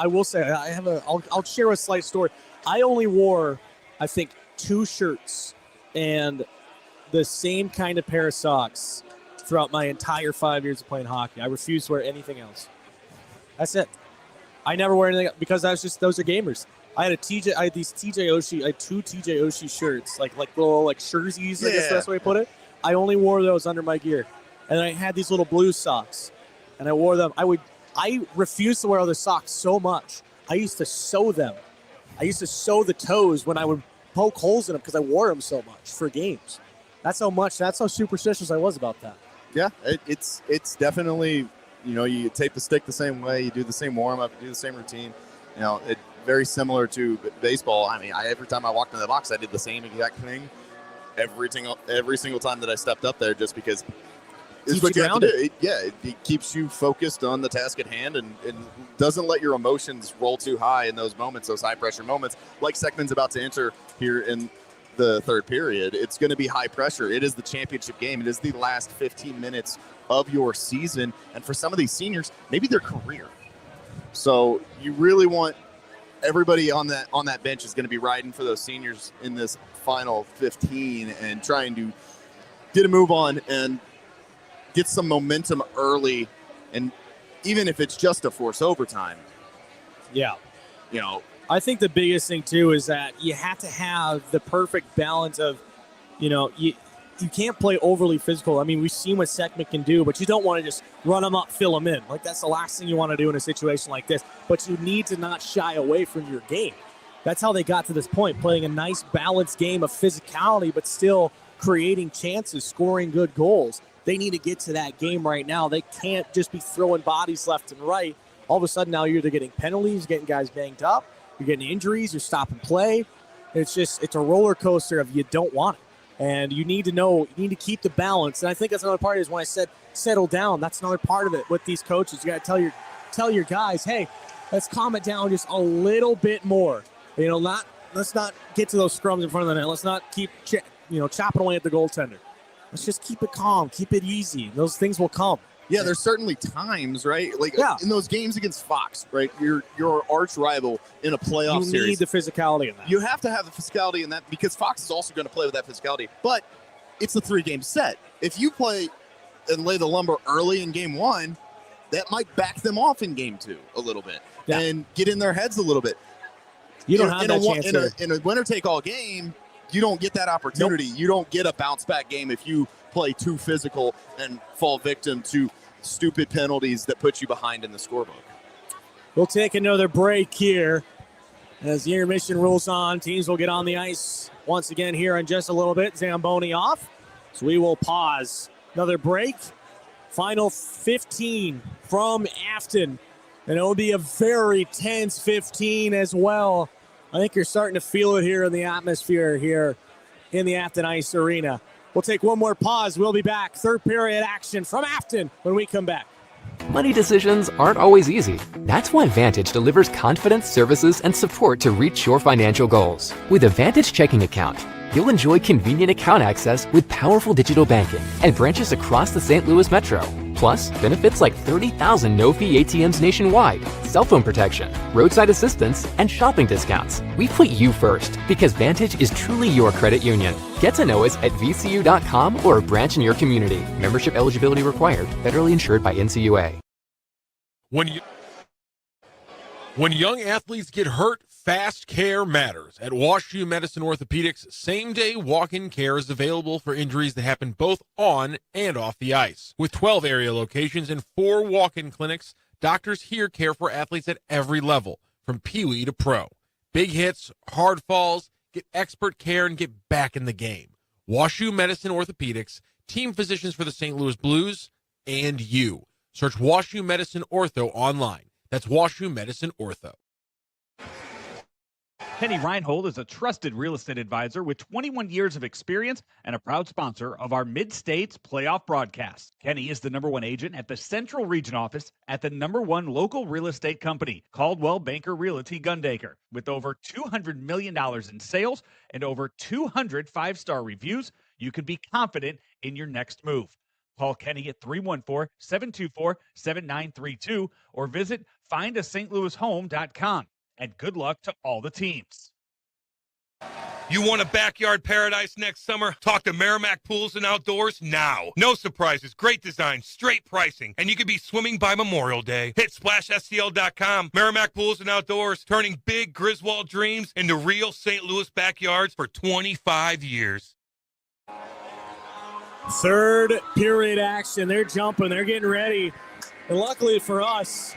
will say, I'll share a slight story. I only wore, I think, 2 shirts and the same kind of pair of socks throughout my entire 5 years of playing hockey. I refuse to wear anything else. That's it. I never wear anything because those are gamers. I had two TJ Oshie shirts, like little jerseys, I guess that's the way to put it. I only wore those under my gear. And I had these little blue socks, and I wore them. I refused to wear other socks so much. I used to sew them. I used to sew the toes when I would poke holes in them because I wore them so much for games. That's how superstitious I was about that. Yeah, it's definitely, you tape the stick the same way, you do the same warm-up, you do the same routine. It very similar to baseball. I mean, every time I walked in the box, I did the same exact thing every single time that I stepped up there, just because it's what you have to do. It keeps you focused on the task at hand and doesn't let your emotions roll too high in those moments, those high-pressure moments. Like Seckman's about to enter here in the third period, it's going to be high pressure. It is the championship game. It is the last 15 minutes of your season, and for some of these seniors, maybe their career. So you really want everybody on that bench is going to be riding for those seniors in this final 15 and trying to get a move on and get some momentum early, and even if it's just to force overtime. Yeah. I think the biggest thing, too, is that you have to have the perfect balance of, you can't play overly physical. I mean, we've seen what Seckman can do, but you don't want to just run them up, fill them in. That's the last thing you want to do in a situation like this. But you need to not shy away from your game. That's how they got to this point, playing a nice balanced game of physicality, but still creating chances, scoring good goals. They need to get to that game right now. They can't just be throwing bodies left and right. All of a sudden now you're either getting penalties, getting guys banged up, you're getting injuries, you're stopping play. It's a roller coaster of you don't want it. And you need to keep the balance. And I think that's another part is when I said settle down, that's another part of it with these coaches. You got to tell your guys, hey, let's calm it down just a little bit more. Let's not get to those scrums in front of the net. Let's not keep chopping away at the goaltender. Let's just keep it calm, keep it easy. Those things will come. Yeah, there's certainly times, right? In those games against Fox, right? Your arch rival in a playoff series. You need the physicality in that. You have to have the physicality in that because Fox is also going to play with that physicality. But it's a 3-game set. If you play and lay the lumber early in game 1, that might back them off in game 2 a little bit and get in their heads a little bit. You don't have that chance in a winner-take-all game. You don't get that opportunity. Nope. You don't get a bounce-back game if you play too physical and fall victim to stupid penalties that put you behind in the scorebook. We'll take another break here as the intermission rolls on. Teams will get on the ice once again here in just a little bit. Zamboni off. So we will pause. Another break. Final 15 from Afton. And it will be a very tense 15 as well. I think you're starting to feel it here in the atmosphere here in the Afton Ice Arena. We'll take one more pause. We'll be back. Third period action from Afton when we come back. Money decisions aren't always easy. That's why Vantage delivers confidence, services, and support to reach your financial goals. With a Vantage checking account, you'll enjoy convenient account access with powerful digital banking and branches across the St. Louis metro. Plus, benefits like 30,000 no-fee ATMs nationwide, cell phone protection, roadside assistance, and shopping discounts. We put you first because Vantage is truly your credit union. Get to know us at vcu.com or a branch in your community. Membership eligibility required. Federally insured by NCUA. When young athletes get hurt, fast care matters. At WashU Medicine Orthopedics, same-day walk-in care is available for injuries that happen both on and off the ice. With 12 area locations and 4 walk-in clinics, doctors here care for athletes at every level, from peewee to pro. Big hits, hard falls, get expert care, and get back in the game. WashU Medicine Orthopedics, team physicians for the St. Louis Blues, and you. Search WashU Medicine Ortho online. That's WashU Medicine Ortho. Kenny Reinhold is a trusted real estate advisor with 21 years of experience and a proud sponsor of our MidStates playoff broadcast. Kenny is the #1 agent at the Central Region office at the #1 local real estate company, Caldwell Banker Realty Gundaker. With over $200 million in sales and over 200 5-star reviews, you can be confident in your next move. Call Kenny at 314-724-7932 or visit findastlouishome.com. And good luck to all the teams. You want a backyard paradise next summer? Talk to Merrimack Pools and Outdoors now. No surprises, great design, straight pricing, and you could be swimming by Memorial Day. Hit SplashSTL.com. Merrimack Pools and Outdoors, turning big Griswold dreams into real St. Louis backyards for 25 years. Third period action. They're jumping. They're getting ready. And luckily for us,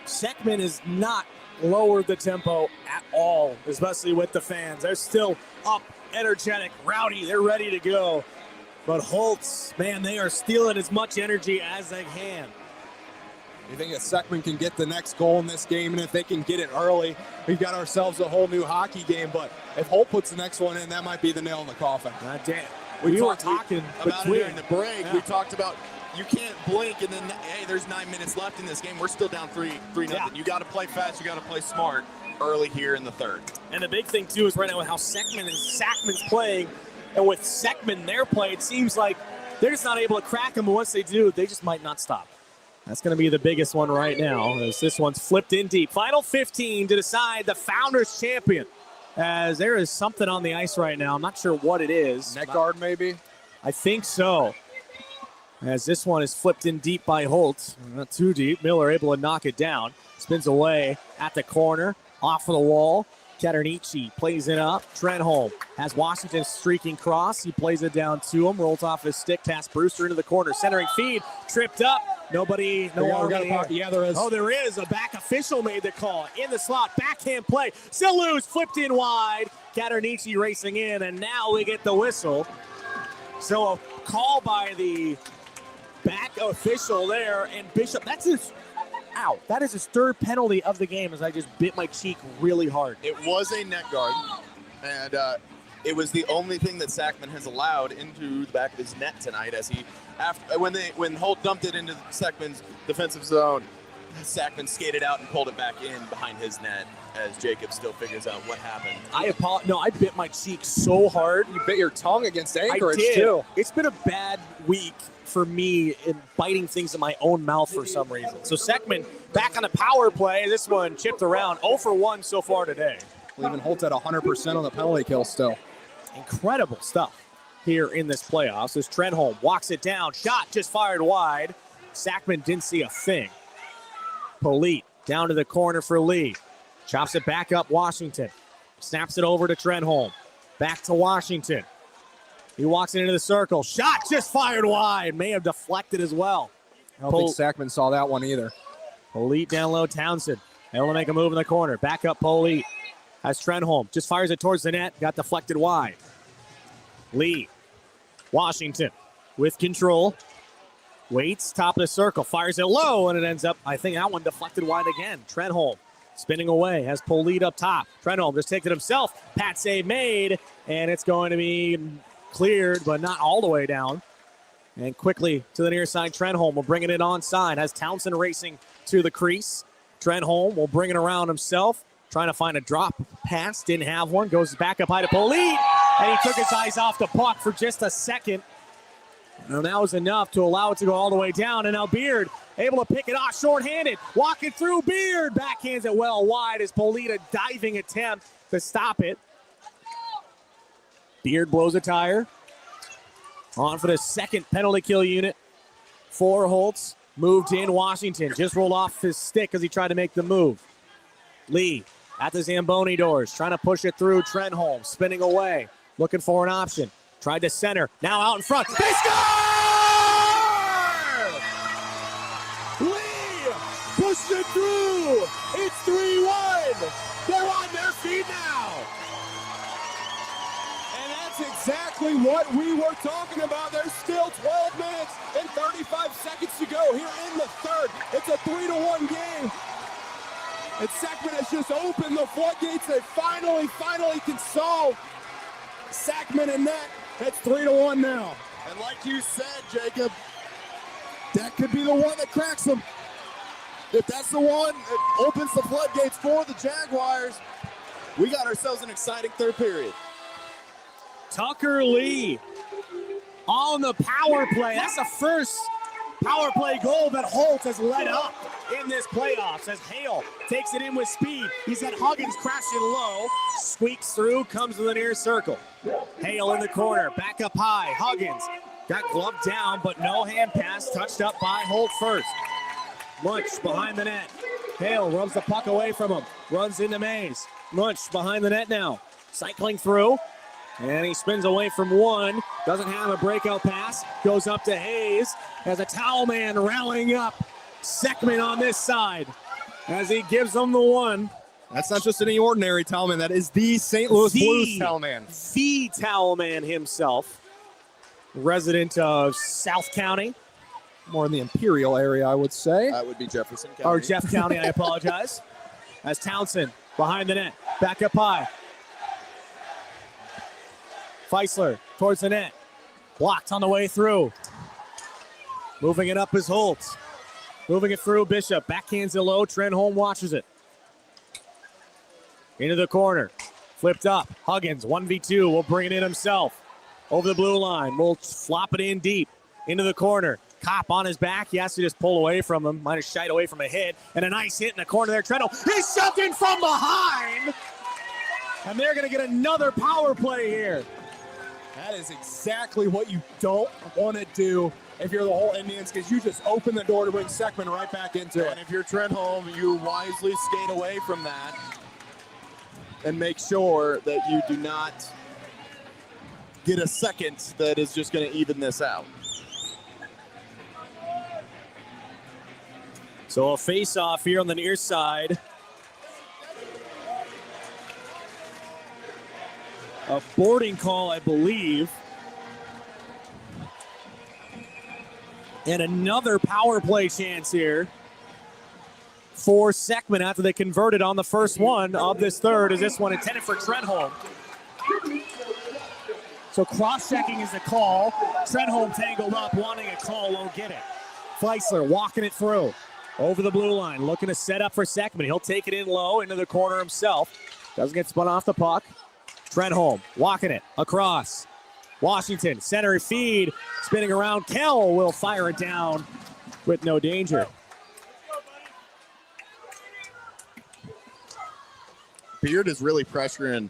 Seckman has not lowered the tempo at all, especially with the fans. They're still up, energetic, rowdy. They're ready to go. But Holtz, man, they are stealing as much energy as they can. You think if Seckman can get the next goal in this game, and if they can get it early, we've got ourselves a whole new hockey game. But if Holt puts the next one in, that might be the nail in the coffin. God damn. We were talking about it during the break. Yeah. We talked about you can't blink and then, hey, there's 9 minutes left in this game. We're still down 3-0. Yeah. You got to play fast. You got to play smart early here in the third. And the big thing, too, is right now with how Seckman's playing. And with Seckman, their play, it seems like they're just not able to crack them. But once they do, they just might not stop. That's going to be the biggest one right now, as this one's flipped in deep. Final 15 to decide the Founders champion, as there is something on the ice right now. I'm not sure what it is. Neck guard, maybe? I think so. As this one is flipped in deep by Holt. Not too deep. Miller able to knock it down. Spins away at the corner. Off of the wall. Katernici plays it up. Trenholm has Washington streaking cross. He plays it down to him. Rolls off his stick. Pass Brewster into the corner. Centering feed. Tripped up. Nobody. Yeah, there is. Oh, there is. A back official made the call. In the slot. Backhand play. Still loose. Flipped in wide. Katernici racing in. And now we get the whistle. So a call by the back official there, and Bishop, that is his third penalty of the game, as I just bit my cheek really hard. It was a neck guard, and it was the only thing that Seckman has allowed into the back of his net tonight. As when Holt dumped it into Seckman's defensive zone, Seckman skated out and pulled it back in behind his net, as Jacob still figures out what happened. I bit my cheek so hard. You bit your tongue against Anchorage, I did. too. It's been a bad week for me in biting things in my own mouth for some reason. So Seckman back on the power play. This one chipped around. 0 for 1 so far today. Leaving Holt at 100% on the penalty kill still. Incredible stuff here in this playoffs. As Trenholm walks it down. Shot just fired wide. Seckman didn't see a thing. Polite down to the corner for Lee. Chops it back up Washington. Snaps it over to Trenholm. Back to Washington. He walks it into the circle. Shot just fired wide. May have deflected as well. I don't think Seckman saw that one either. Polite down low, Townsend. Able to make a move in the corner. Back up Polite. Has Trenholm. Just fires it towards the net. Got deflected wide. Lee. Washington with control. Waits, top of the circle. Fires it low, and it ends up, I think that one deflected wide again. Trenholm spinning away. Has Polite up top. Trenholm just takes it himself. Pat save made, and it's going to be cleared, but not all the way down. And quickly to the near side, Trenholm will bring it in onside. Has Townsend racing to the crease. Trenholm will bring it around himself. Trying to find a drop pass. Didn't have one. Goes back up high to Polite. And he took his eyes off the puck for just a second. And that was enough to allow it to go all the way down. And now Beard able to pick it off shorthanded. Walking through Beard. Backhands it well wide as Polite, a diving attempt to stop it. Beard blows a tire. On for the second penalty kill unit for Holtz. Moved in Washington. Just rolled off his stick as he tried to make the move. Lee at the Zamboni doors. Trying to push it through Trenholm. Spinning away. Looking for an option. Tried to center. Now out in front. They score! Lee pushed it through. It's 3-1. They're on their feet now. And that's exactly what we were talking about. There's still 12 minutes and 35 seconds to go here in the third. It's a 3-1 game. And Seckman has just opened the floodgates. They finally can solve Seckman and net. It's 3-1 now. And like you said, Jacob, That could be the one that cracks them. if that's the one that opens the floodgates for the Jaguars, we got ourselves an exciting third period. Tucker Lee on the power play. That's the first power play goal that Holt has led up in this playoffs as Hale takes it in with speed. He's got Huggins crashing low, squeaks through, comes to the near circle. Hale in the corner, back up high. Huggins got gloved down, but no hand pass, touched up by Holt first. Munch behind the net. Hale rubs the puck away from him, runs into Mays. Munch behind the net now, cycling through. And he spins away from one. Doesn't have a breakout pass. Goes up to Hayes. Has a towel man rallying up Seckman on this side as he gives them the one. That's not just any ordinary towel man. That is the St. Louis Blues towel man. The towel man himself. Resident of South County. More in the Imperial area, I would say. That would be Jefferson County. Or Jeff County, I apologize. As Townsend behind the net. Back up high. Feisler towards the net. Blocked on the way through. Moving it up is Holt. Moving it through Bishop. Backhands it low. Trenholm watches it. Into the corner. Flipped up. Huggins, 1v2. Will bring it in himself. Over the blue line. Will flop it in deep. Into the corner. Kopp on his back. He has to just pull away from him. Might have shied away from a hit. And a nice hit in the corner there. Trenholm. He's shoved in from behind. And they're going to get another power play here. That is exactly what you don't want to do if you're the Holt Indians, because you just open the door to bring Seckman right back into it. And if you're Trenholm, you wisely skate away from that and make sure that you do not get a second that is just going to even this out. So a face-off here on the near side. A boarding call, I believe. And another power play chance here for Seckman after they converted on the first one of this third. Is this one intended for Trenholm? So cross-checking is the call. Trenholm tangled up, wanting a call, won't get it. Feisler walking it through. Over the blue line, looking to set up for Seckman. He'll take it in low into the corner himself. Doesn't get spun off the puck. Trenholm walking it across. Washington, center feed, spinning around. Kell will fire it down with no danger. Beard is really pressuring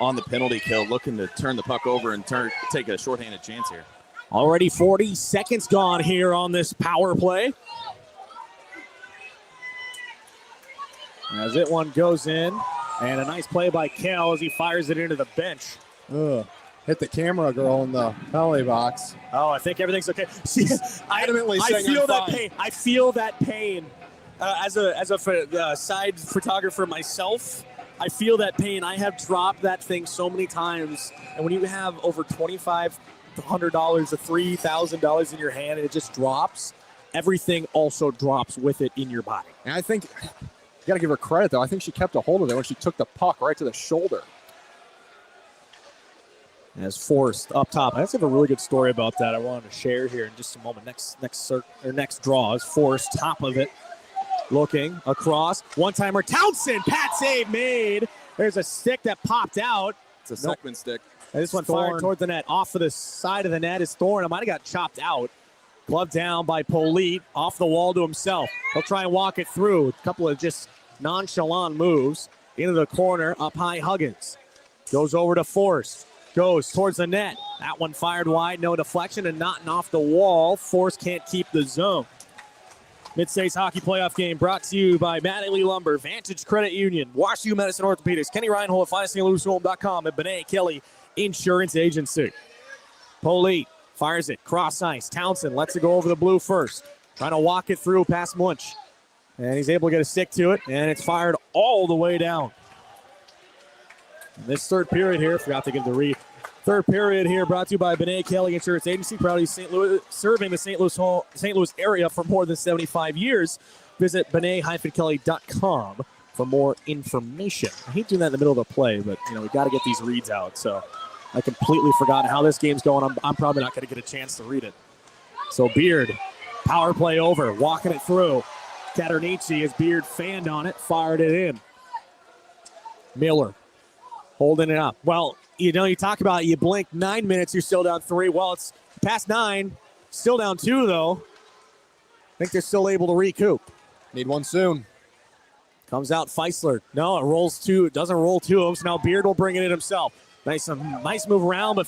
on the penalty kill, looking to turn the puck over and take a shorthanded chance here. Already 40 seconds gone here on this power play. As it one goes in, and a nice play by Kell as he fires it into the bench. Hit the camera girl in the penalty box. Oh, I think everything's okay. I feel that pain. I feel that pain. As a side photographer myself, I feel that pain. I have dropped that thing so many times, and when you have over $2,500 or $3,000 in your hand and it just drops, everything also drops with it in your body. And I think you got to give her credit, though. I think she kept a hold of it when she took the puck right to the shoulder. As Forrest up top. I have a really good story about that I wanted to share here in just a moment. Next draw is Forrest, top of it. Looking across. One-timer. Townsend. Pat save made. There's a stick that popped out. It's a Seckman stick. And this one fired toward the net. Off of the side of the net is Thorne. It might have got chopped out. Glove down by Polite. Off the wall to himself. He'll try and walk it through. A couple of just nonchalant moves. Into the corner. Up high Huggins. Goes over to Forrest. Goes towards the net. That one fired wide. No deflection and knocking off the wall. Forrest can't keep the zone. MidStates Hockey Playoff Game brought to you by Mattingly Lumber, Vantage Credit Union, WashU Medicine Orthopedics, Kenny Reinhold at FindStLouisHome.com, and Benet Kelly Insurance Agency. Polite fires it, cross ice. Townsend lets it go over the blue first. Trying to walk it through past Munch. And he's able to get a stick to it, and it's fired all the way down. And this third period here, forgot to give the read. Third period here brought to you by Benet Kelly Insurance Agency, proudly serving the St. Louis area for more than 75 years. Visit benet-kelly.com for more information. I hate doing that in the middle of the play, but we got to get these reads out. So I completely forgot how this game's going. I'm probably not going to get a chance to read it. So Beard, power play over, walking it through. Caternici, as Beard fanned on it, fired it in. Miller holding it up. Well, you talk about you blink 9 minutes, you're still down 3. Well, it's past 9, still down 2, though. think they're still able to recoup. Need one soon. Comes out Feisler. No, it rolls two. It doesn't roll to him, so now Beard will bring it in himself. Nice move around, but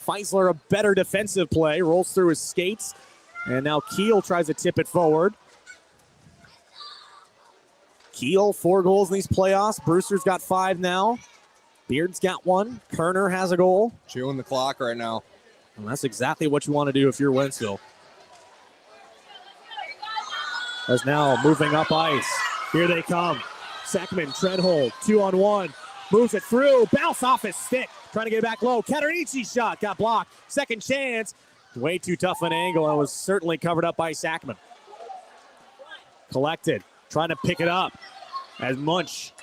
Feisler a better defensive play. Rolls through his skates, and now Keel tries to tip it forward. Keel, 4 goals in these playoffs. Brewster's got 5 now. Beard's got 1. Kerner has a goal. Chewing the clock right now. And that's exactly what you want to do if you're Wentzville. As now moving up ice. Here they come. Seckman, Treadhold, 2-on-1. Moves it through. Bounce off his stick. Trying to get it back low. Caterinici shot. Got blocked. Second chance. Way too tough an angle and was certainly covered up by Seckman. Collected. Trying to pick it up. As Munch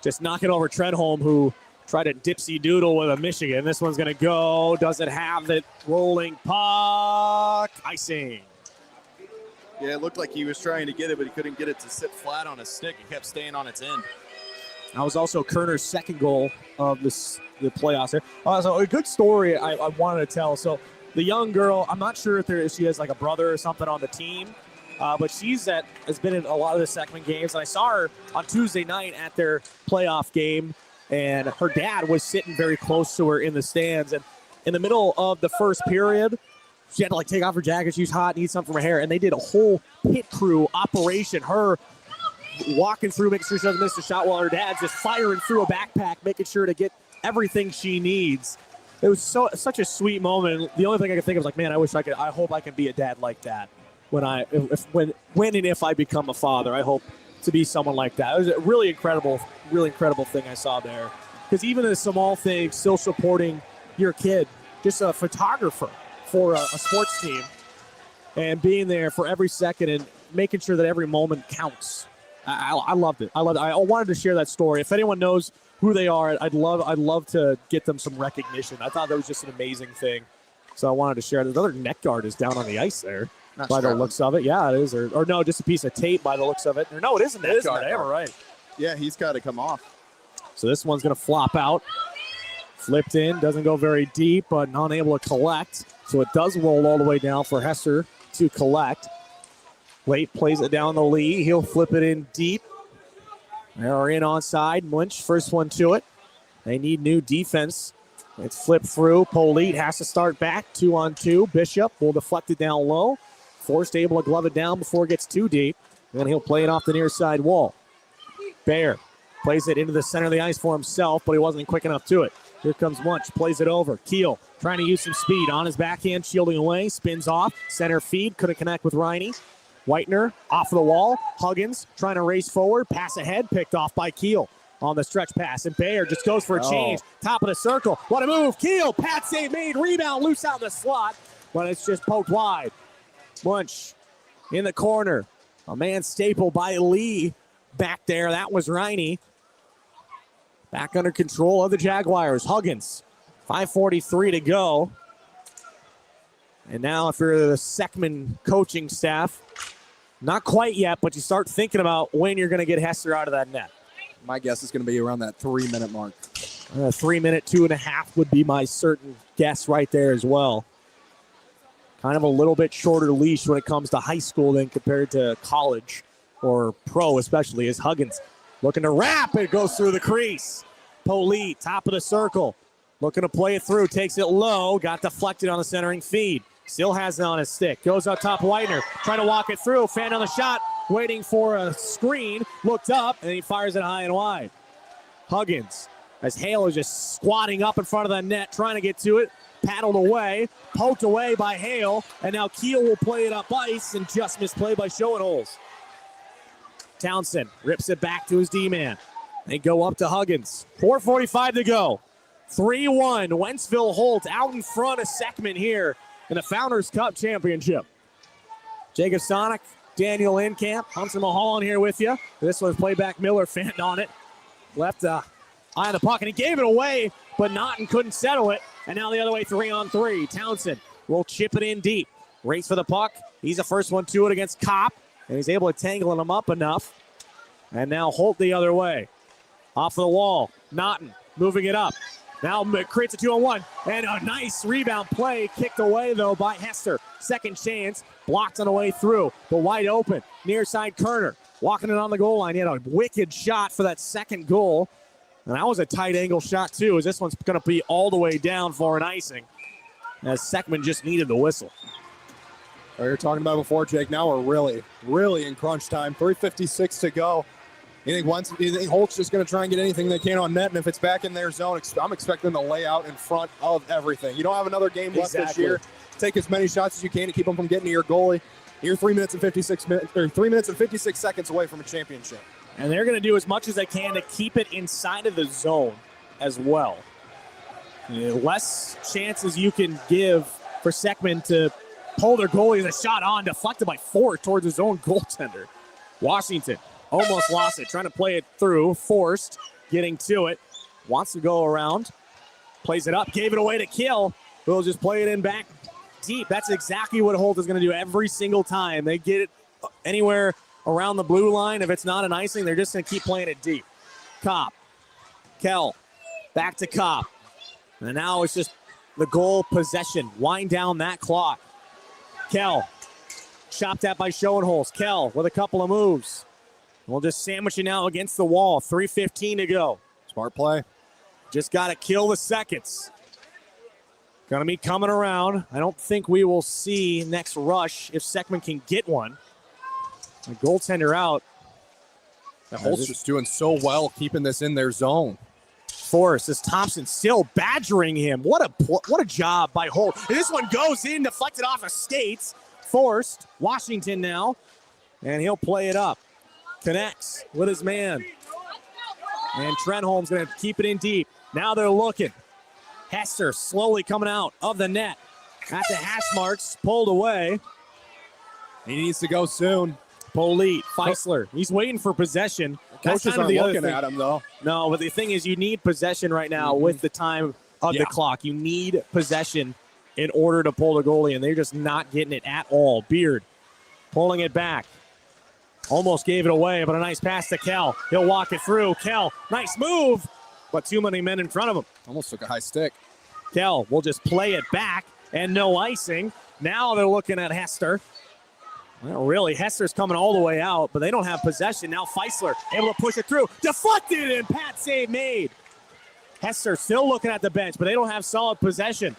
just knocking over Treadholm, who tried to dipsy doodle with a Michigan. This one's going to go. Doesn't have the rolling puck. Icing. Yeah, it looked like he was trying to get it, but he couldn't get it to sit flat on his stick. It kept staying on its end. That was also Kerner's second goal of the playoffs there. So a good story I wanted to tell. So the young girl, I'm not sure if she has like a brother or something on the team, but has been in a lot of the Seckman games. And I saw her on Tuesday night at their playoff game, and her dad was sitting very close to her in the stands. And in the middle of the first period, she had to take off her jacket. She was hot, needs something from her hair. And they did a whole pit crew operation. Her walking through, making sure she doesn't miss a shot while her dad's just firing through a backpack, making sure to get everything she needs. It was such a sweet moment. The only thing I could think of was I hope I can be a dad like that when and if I become a father. I hope to be someone like that. It was a really incredible thing I saw there. Because even in a small thing, still supporting your kid, just a photographer for a sports team, and being there for every second and making sure that every moment counts. I loved it. I wanted to share that story. If anyone knows who they are, I'd love to get them some recognition. I thought that was just an amazing thing. So I wanted to share. Another neck guard is down on the ice there. Not by the looks of it. Yeah, it is. Or no, just a piece of tape by the looks of it. Or no, it isn't. It is a neck guard. Right. Yeah, he's got to come off. So this one's going to flop out. Flipped in. Doesn't go very deep, but not able to collect. So it does roll all the way down for Hester to collect. Late plays it down the Lee. He'll flip it in deep. They're in onside. Munch, first one to it. They need new defense. It's flipped through. Polite has to start back. 2-on-2. Bishop will deflect it down low. Forced able to glove it down before it gets too deep. Then he'll play it off the near side wall. Bear plays it into the center of the ice for himself, but he wasn't quick enough to it. Here comes Munch. Plays it over. Keel trying to use some speed on his backhand, shielding away. Spins off. Center feed. Couldn't connect with Riney. Whitener off of the wall. Huggins trying to race forward. Pass ahead. Picked off by Keel on the stretch pass. And Bayer just goes for a change. Top of the circle. What a move. Keel. Pat save made. Rebound loose out in the slot. But it's just poked wide. Munch in the corner. A man stapled by Lee back there. That was Riney. Back under control of the Jaguars. Huggins. 5:43 to go. And now if you're the Seckman coaching staff, not quite yet, but you start thinking about when you're going to get Hester out of that net. My guess is going to be around that 3-minute mark. 3 minute, 2.5 would be my certain guess right there as well. Kind of a little bit shorter leash when it comes to high school than compared to college or pro, especially, as Huggins looking to wrap. It goes through the crease. Polite, top of the circle. Looking to play it through, takes it low, got deflected on the centering feed. Still has it on his stick. Goes up top, Whitener, trying to walk it through. Fan on the shot, waiting for a screen. Looked up, and he fires it high and wide. Huggins, as Hale is just squatting up in front of the net, trying to get to it. Paddled away, poked away by Hale, and now Keel will play it up ice, and just misplayed by Schoenholz. Townsend rips it back to his D-man. They go up to Huggins. 4:45 to go. 3-1, Wentzville Holt out in front of Seckman here in the Founders Cup Championship. Jacob Sonic, Daniel Inkamp, Hunter Mulholland here with you. This one's playback. Miller fanned on it. Left eye on the puck, and he gave it away, but Naughton couldn't settle it. And now the other way, 3-on-3. Townsend will chip it in deep. Race for the puck. He's the first one to it against Kopp, and he's able to tangle him up enough. And now Holt the other way. Off the wall, Naughton moving it up. Now creates a 2-on-1, and a nice rebound play, kicked away though by Hester. Second chance, blocked on the way through, but wide open. Near side Kerner, walking it on the goal line. He had a wicked shot for that second goal. And that was a tight angle shot too, as this one's gonna be all the way down for an icing, as Seckman just needed the whistle. We were talking about before, Jake. Now we're really in crunch time. 3:56 to go. You think Holt's just going to try and get anything they can on net, and if it's back in their zone, I'm expecting them to lay out in front of everything. You don't have another game left this year. Take as many shots as you can to keep them from getting to your goalie. You're 3 minutes and 56 seconds away from a championship. And they're going to do as much as they can to keep it inside of the zone as well. Less chances you can give for Seckman to pull their goalie as a shot on, deflected by Ford towards his own goaltender. Washington almost lost it, trying to play it through, forced, getting to it, wants to go around, plays it up, gave it away to Kill, who'll just play it in back deep. That's exactly what Holt is going to do every single time. They get it anywhere around the blue line. If it's not an icing, they're just going to keep playing it deep. Kopp, Kell, back to Kopp. And now it's just the goal possession. Wind down that clock. Kell, chopped at by Schoenholz. Kell with a couple of moves. We'll just sandwich it now against the wall. 3:15 to go. Smart play. Just got to kill the seconds. Going to be coming around. I don't think we will see next rush if Seckman can get one. The goaltender out. Holt's just doing so well keeping this in their zone. Forrest, as Thompson still badgering him. What a job by Holt. And this one goes in, deflected off of skates. Forced, Washington now. And he'll play it up. Connects with his man. And Trenholm's going to keep it in deep. Now they're looking. Hester slowly coming out of the net. At the hash marks, pulled away. He needs to go soon. Polite, Feisler, he's waiting for possession. Coaches aren't looking at him, though. No, but the thing is, you need possession right now with the time of the clock. You need possession in order to pull the goalie, and they're just not getting it at all. Beard pulling it back. Almost gave it away, but a nice pass to Kell. He'll walk it through. Kell, nice move, but too many men in front of him. Almost took a high stick. Kell will just play it back, and no icing. Now they're looking at Hester. Well, really, Hester's coming all the way out, but they don't have possession. Now Feisler able to push it through. Deflected, and Pat save made. Hester still looking at the bench, but they don't have solid possession.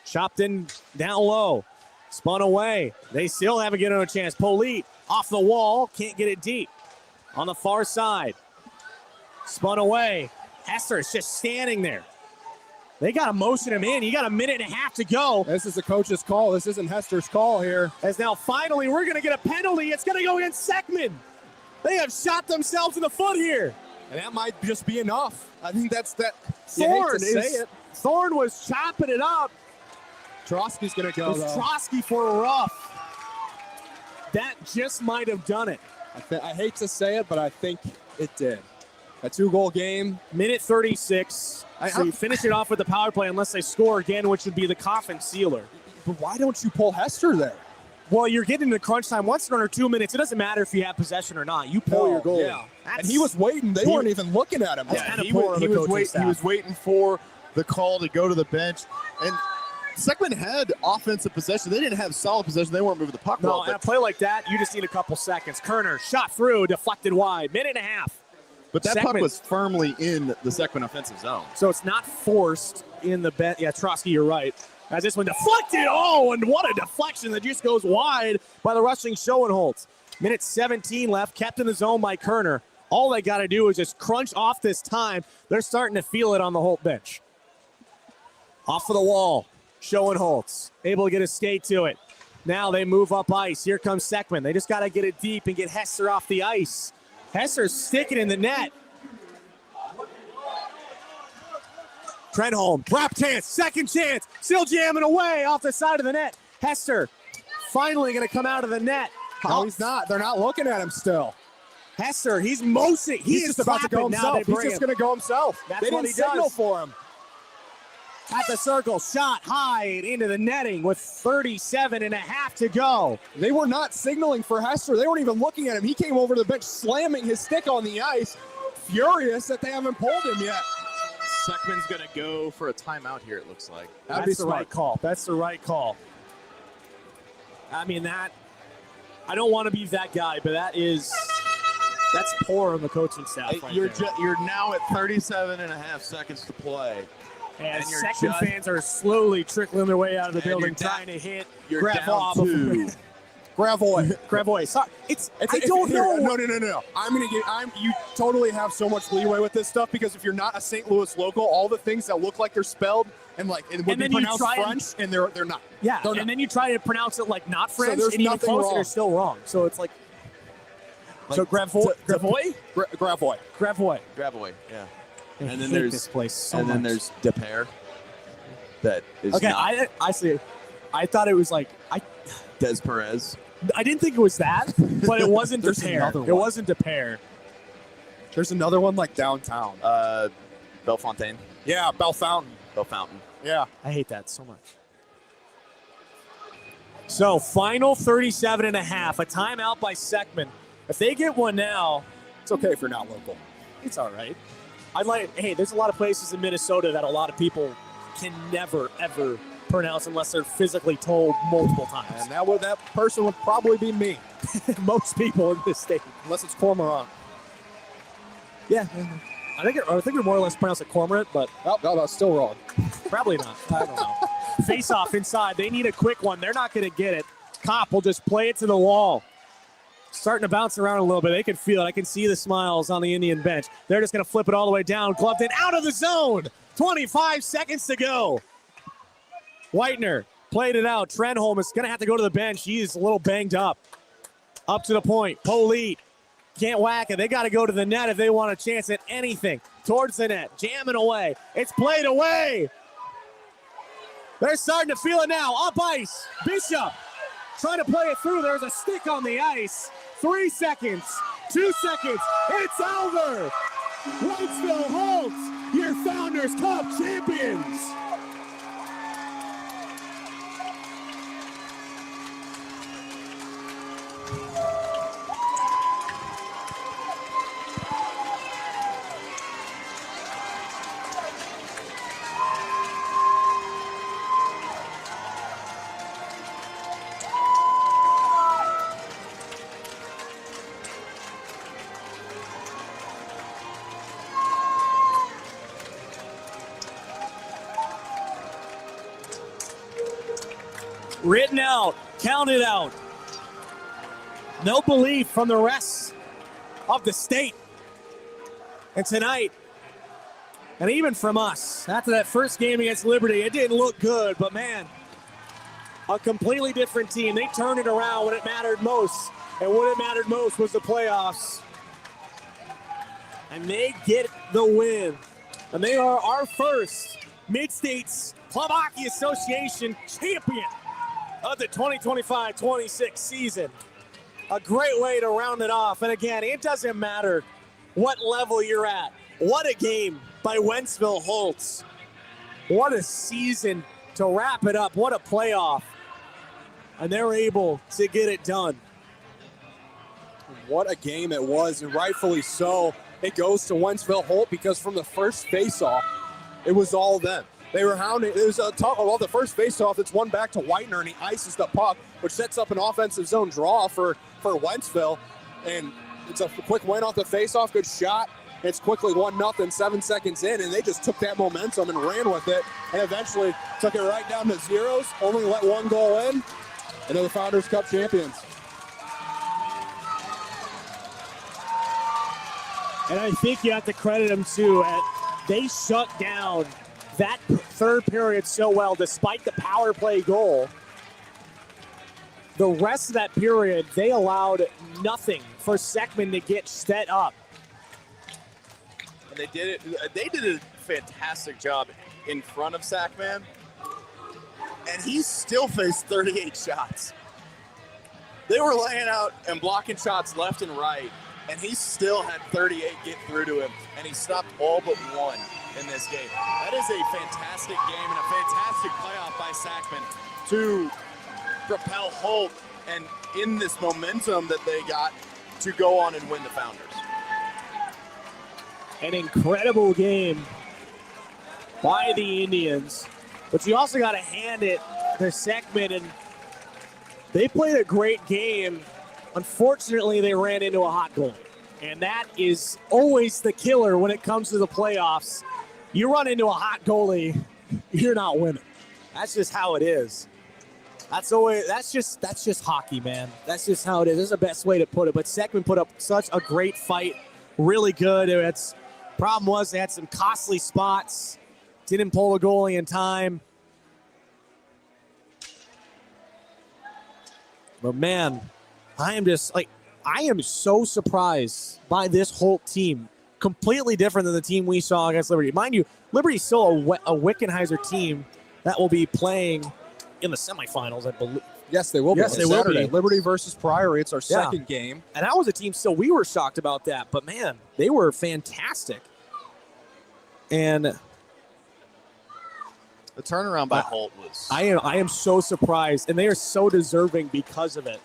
Chopped in down low. Spun away. They still haven't given him a chance. Polite off the wall. Can't get it deep. On the far side. Spun away. Hester is just standing there. They got to motion him in. You got a minute and a half to go. This is the coach's call. This isn't Hester's call here. As now finally we're going to get a penalty. It's going to go against Seckman. They have shot themselves in the foot here. And that might just be enough. I think that's that. Thorne was chopping it up. Trotsky's going to go, though. Trotsky for a rough. That just might have done it. I hate to say it, but I think it did. A 2-goal game. Minute 36. So you finish it off with the power play unless they score again, which would be the coffin sealer. But why don't you pull Hester there? Well, you're getting to crunch time. Once you're under 2 minutes, it doesn't matter if you have possession or not. You pull your goal. Yeah. And he was waiting. They weren't even looking at him. Yeah, he was waiting for the call to go to the bench. And Seckman had offensive possession. They didn't have solid possession. They weren't moving the puck well. No, and a play like that, you just need a couple seconds. Kerner shot through, deflected wide. Minute and a half. But that puck was firmly in the Seckman offensive zone. So it's not forced in the bench. Yeah, Trotsky, you're right. As this one deflected. Oh, and what a deflection that just goes wide by the rushing Schoenholz. Minute 17 left, kept in the zone by Kerner. All they got to do is just crunch off this time. They're starting to feel it on the Holt bench. Off of the wall. Schoenholz able to get a skate to it. Now they move up ice. Here comes Seckman. They just got to get it deep and get Hester off the ice. Hester's sticking in the net. Trenholm, drop chance, second chance, still jamming away off the side of the net. Hester finally going to come out of the net. No, he's not. They're not looking at him still. Hester, he's motioning. He's just about to go himself. He's just going to go himself. That's they didn't signal for him. At the circle, shot high into the netting with 37 and a half to go. They were not signaling for Hester. They weren't even looking at him. He came over to the bench slamming his stick on the ice, furious that they haven't pulled him yet. Seckman's going to go for a timeout here, it looks like. That's the right call. That's the right call. I mean, I don't want to be that guy, but that's poor on the coaching staff. You're now at 37 and a half seconds to play. And Seckman fans are slowly trickling their way out of the building, trying to hit Gravois. Gravois. Sorry, I don't know. No. You totally have so much leeway with this stuff because if you're not a St. Louis local, all the things that look like they're spelled and it would be pronounced French, and they're not. Yeah, and then you try to pronounce it like not French, so and even close, and they're still wrong. So it's like so Gravois, yeah. And then there's this place so much. Then there's Depere. That is okay. I thought it was like Des Perez. I didn't think it was that, but it wasn't Depere. It wasn't Depere. There's another one like downtown. Bellefontaine. Yeah, Bellefontaine. Yeah. I hate that so much. So, final 37 and a half. A timeout by Seckman. If they get one now, it's okay if you're not local. It's all right. Hey, there's a lot of places in Minnesota that a lot of people can never, ever pronounce unless they're physically told multiple times. And that person would probably be me. Most people in this state. Unless it's Cormorant. Yeah. I think we more or less pronounce it Cormorant, but... No, that's still wrong. Probably not. I don't know. Face-off inside. They need a quick one. They're not going to get it. Kopp will just play it to the wall. Starting to bounce around a little bit. They can feel it. I can see the smiles on the Indian bench. They're just going to flip it all the way down. Gloved in, out of the zone. 25 seconds to go. Whitener played it out. Trenholm is going to have to go to the bench. He is a little banged up. Up to the point. Polite can't whack it. They got to go to the net if they want a chance at anything. Towards the net. Jamming away. It's played away. They're starting to feel it now. Up ice. Bishop trying to play it through. There's a stick on the ice. 3 seconds. 2 seconds. It's over. Whitesville Holt, your Founders Cup champions. Written out, counted out. No belief from the rest of the state. And tonight, and even from us, after that first game against Liberty, it didn't look good, but man, a completely different team. They turned it around when it mattered most, and what it mattered most was the playoffs. And they get the win. And they are our first MidStates Club Hockey Association champion of the 2025-26 season. A great way to round it off. And again, it doesn't matter what level you're at. What a game by Wentzville Holtz. What a season to wrap it up. What a playoff. And they're able to get it done. What a game it was, and rightfully so. It goes to Wentzville Holt because from the first face-off, it was all them. They were hounding. It was a tough. Well, the first faceoff, it's one back to Whitener, and he ices the puck, which sets up an offensive zone draw for Wentzville. And it's a quick win off the faceoff. Good shot. It's quickly 1-0, 7 seconds in, and they just took that momentum and ran with it, and eventually took it right down to zeros. Only let one goal in, and they're the Founders Cup champions. And I think you have to credit them too. They shut down that third period so well, despite the power play goal. The rest of that period, they allowed nothing for Seckman to get set up. And they did it. They did a fantastic job in front of Seckman, and he still faced 38 shots. They were laying out and blocking shots left and right, and he still had 38 get through to him, and he stopped all but one in this game. That is a fantastic game and a fantastic playoff by Seckman to propel Holt and in this momentum that they got to go on and win the Founders. An incredible game by the Indians. But you also got to hand it to Seckman, and they played a great game. Unfortunately, they ran into a hot goalie, and that is always the killer when it comes to the playoffs. You run into a hot goalie, you're not winning. That's just how it is. That's just hockey, man. That's just how it is. That's the best way to put it. But Seckman put up such a great fight, really good. Problem was they had some costly spots. Didn't pull the goalie in time. But man, I am so surprised by this Holt team. Completely different than the team we saw against Liberty. Mind you, Liberty's still a Wickenheiser team that will be playing in the semifinals, I believe. Yes, they will be. Yes, they will be. Liberty versus Priory. It's our second game. And that was a team still, we were shocked about that. But man, they were fantastic. And the turnaround by Holt was... I am so surprised, and they are so deserving because of it.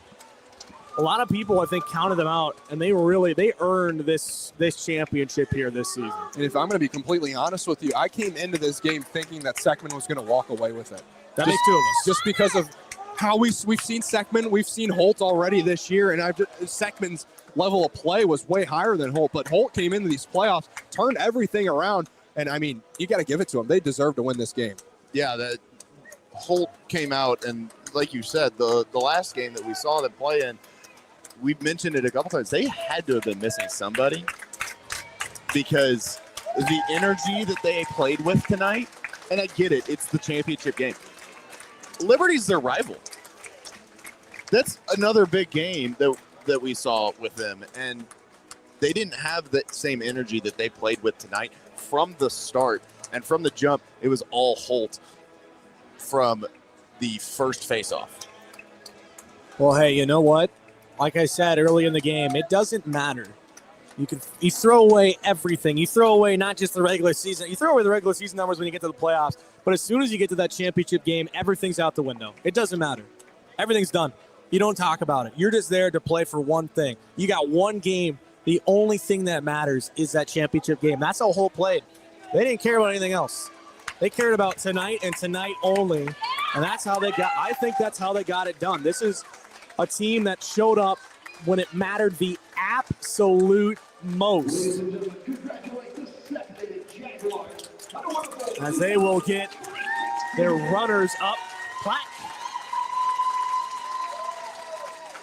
A lot of people, I think, counted them out, and they earned this championship here this season. And if I'm going to be completely honest with you, I came into this game thinking that Seckman was going to walk away with it. That makes two of us. Just because of how we've seen Seckman, we've seen Holt already this year, and Seckman's level of play was way higher than Holt. But Holt came into these playoffs, turned everything around, and I mean, you got to give it to them. They deserve to win this game. Yeah, that Holt came out, and like you said, the last game that we saw them play in, we've mentioned it a couple times. They had to have been missing somebody because the energy that they played with tonight, and I get it, it's the championship game. Liberty's their rival. That's another big game that we saw with them, and they didn't have that same energy that they played with tonight from the start. And from the jump, it was all Holt from the first faceoff. Well, hey, you know what? Like I said early in the game, it doesn't matter. You throw away everything. You throw away not just the regular season. You throw away the regular season numbers when you get to the playoffs. But as soon as you get to that championship game, everything's out the window. It doesn't matter. Everything's done. You don't talk about it. You're just there to play for one thing. You got one game. The only thing that matters is that championship game. That's how Holt played. They didn't care about anything else. They cared about tonight and tonight only. And that's how I think that's how they got it done. This is a team that showed up when it mattered the absolute most. As they will get their runners up plaque.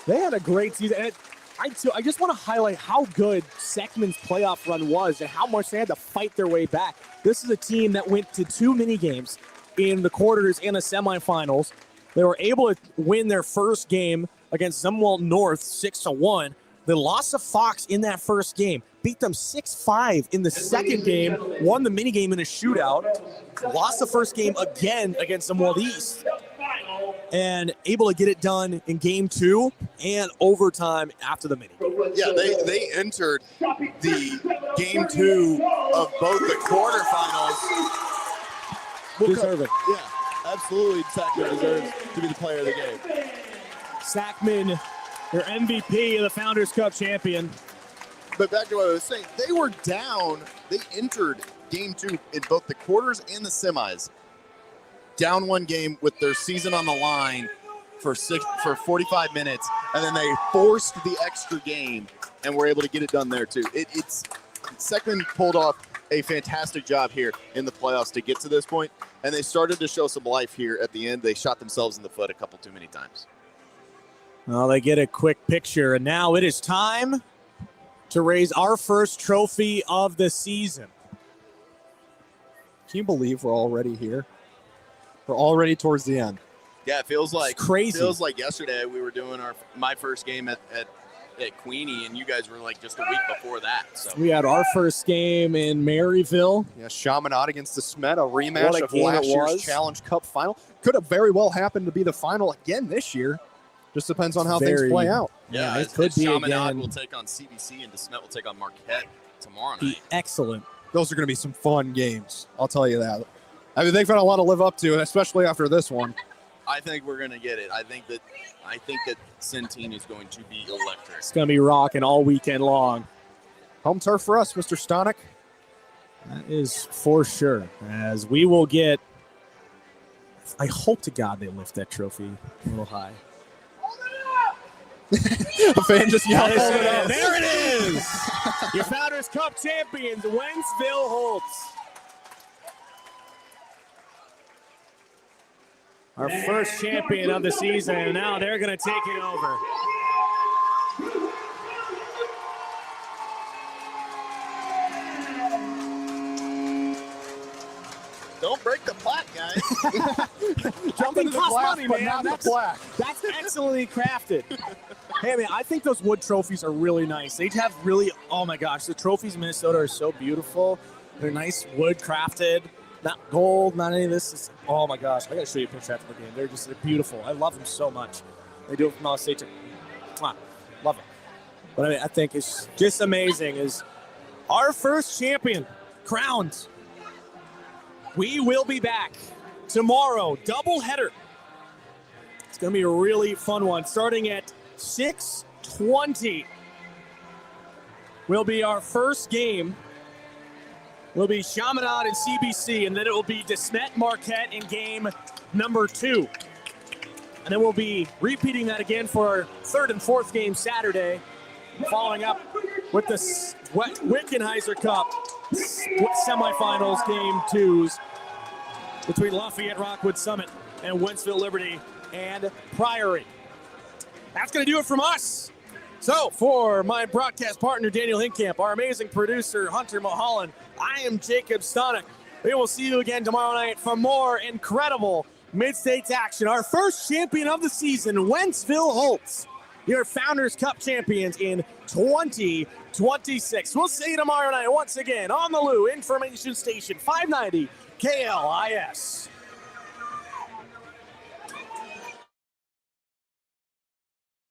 They had a great season. And I just want to highlight how good Seckman's playoff run was and how much they had to fight their way back. This is a team that went to 2 mini games in the quarters and the semifinals. They were able to win their first game against Zumwalt North 6-1. They lost to Fox in that first game, beat them 6-5 in the second game, won the mini game in a shootout, lost the first game again against Zumwalt East, and able to get it done in game 2 and overtime after the mini. Yeah, they entered the game 2 of both the quarterfinals. Deserve it. Yeah, absolutely. Seckman deserves to be the player of the game. Seckman, their MVP of the Founders Cup champion. But back to what I was saying, they were down. They entered game 2 in both the quarters and the semis. Down one game with their season on the line for 45 minutes, and then they forced the extra game and were able to get it done there too. Seckman pulled off a fantastic job here in the playoffs to get to this point, and they started to show some life here at the end. They shot themselves in the foot a couple too many times. Well, they get a quick picture, and now it is time to raise our first trophy of the season. Can you believe we're already here? We're already towards the end. Yeah, it feels like it's crazy. It feels like yesterday we were doing my first game at Queenie, and you guys were like just a week before that. So we had our first game in Maryville. Yeah, Chaminade against the Smet, a rematch of last year's Challenge Cup final. Could have very well happened to be the final again this year. Just depends on how things play out. Yeah, it could be Chaminade again. will take on CBC, and DeSmet will take on Marquette tomorrow night. Excellent. Those are going to be some fun games. I'll tell you that. I mean, they've got a lot to live up to, especially after this one. I think we're going to get it. I think that Centene is going to be electric. It's going to be rocking all weekend long. Home turf for us, Mr. Stonick. That is for sure. As we will get, I hope to God they lift that trophy a little high. A fan just yelled it up. There it is. Your Founders Cup champions, Wentzville Holtz. Our first champion of the season, and now they're going to take it over. Don't break the plaque, guys. Jump into the glass, but not the plaque. That's excellently crafted. Hey, man, I think those wood trophies are really nice. They have really, oh my gosh, the trophies in Minnesota are so beautiful. They're nice wood crafted, not gold, not any of this. It's, oh my gosh, I got to show you a picture after the game. They're beautiful. I love them so much. They do it from MidStates. Love it. But I mean, I think it's just amazing is our first champion crowned. We will be back tomorrow, doubleheader. It's going to be a really fun one. Starting at 6:20 will be our first game. Will be Chaminade and CBC, and then it will be DeSmet Marquette in game number 2. And then we'll be repeating that again for our third and fourth game Saturday, following up with the Wickenheiser Cup semifinals game 2s between Lafayette Rockwood Summit and Wentzville Liberty and Priory. That's going to do it from us. So for my broadcast partner, Daniel Hinkamp, our amazing producer, Hunter Mulholland, I am Jacob Stonick. We will see you again tomorrow night for more incredible Mid-States action. Our first champion of the season, Wentzville Holtz, your Founders Cup champions in 2026. We'll see you tomorrow night once again on the Lou Information Station, 590 KLIS.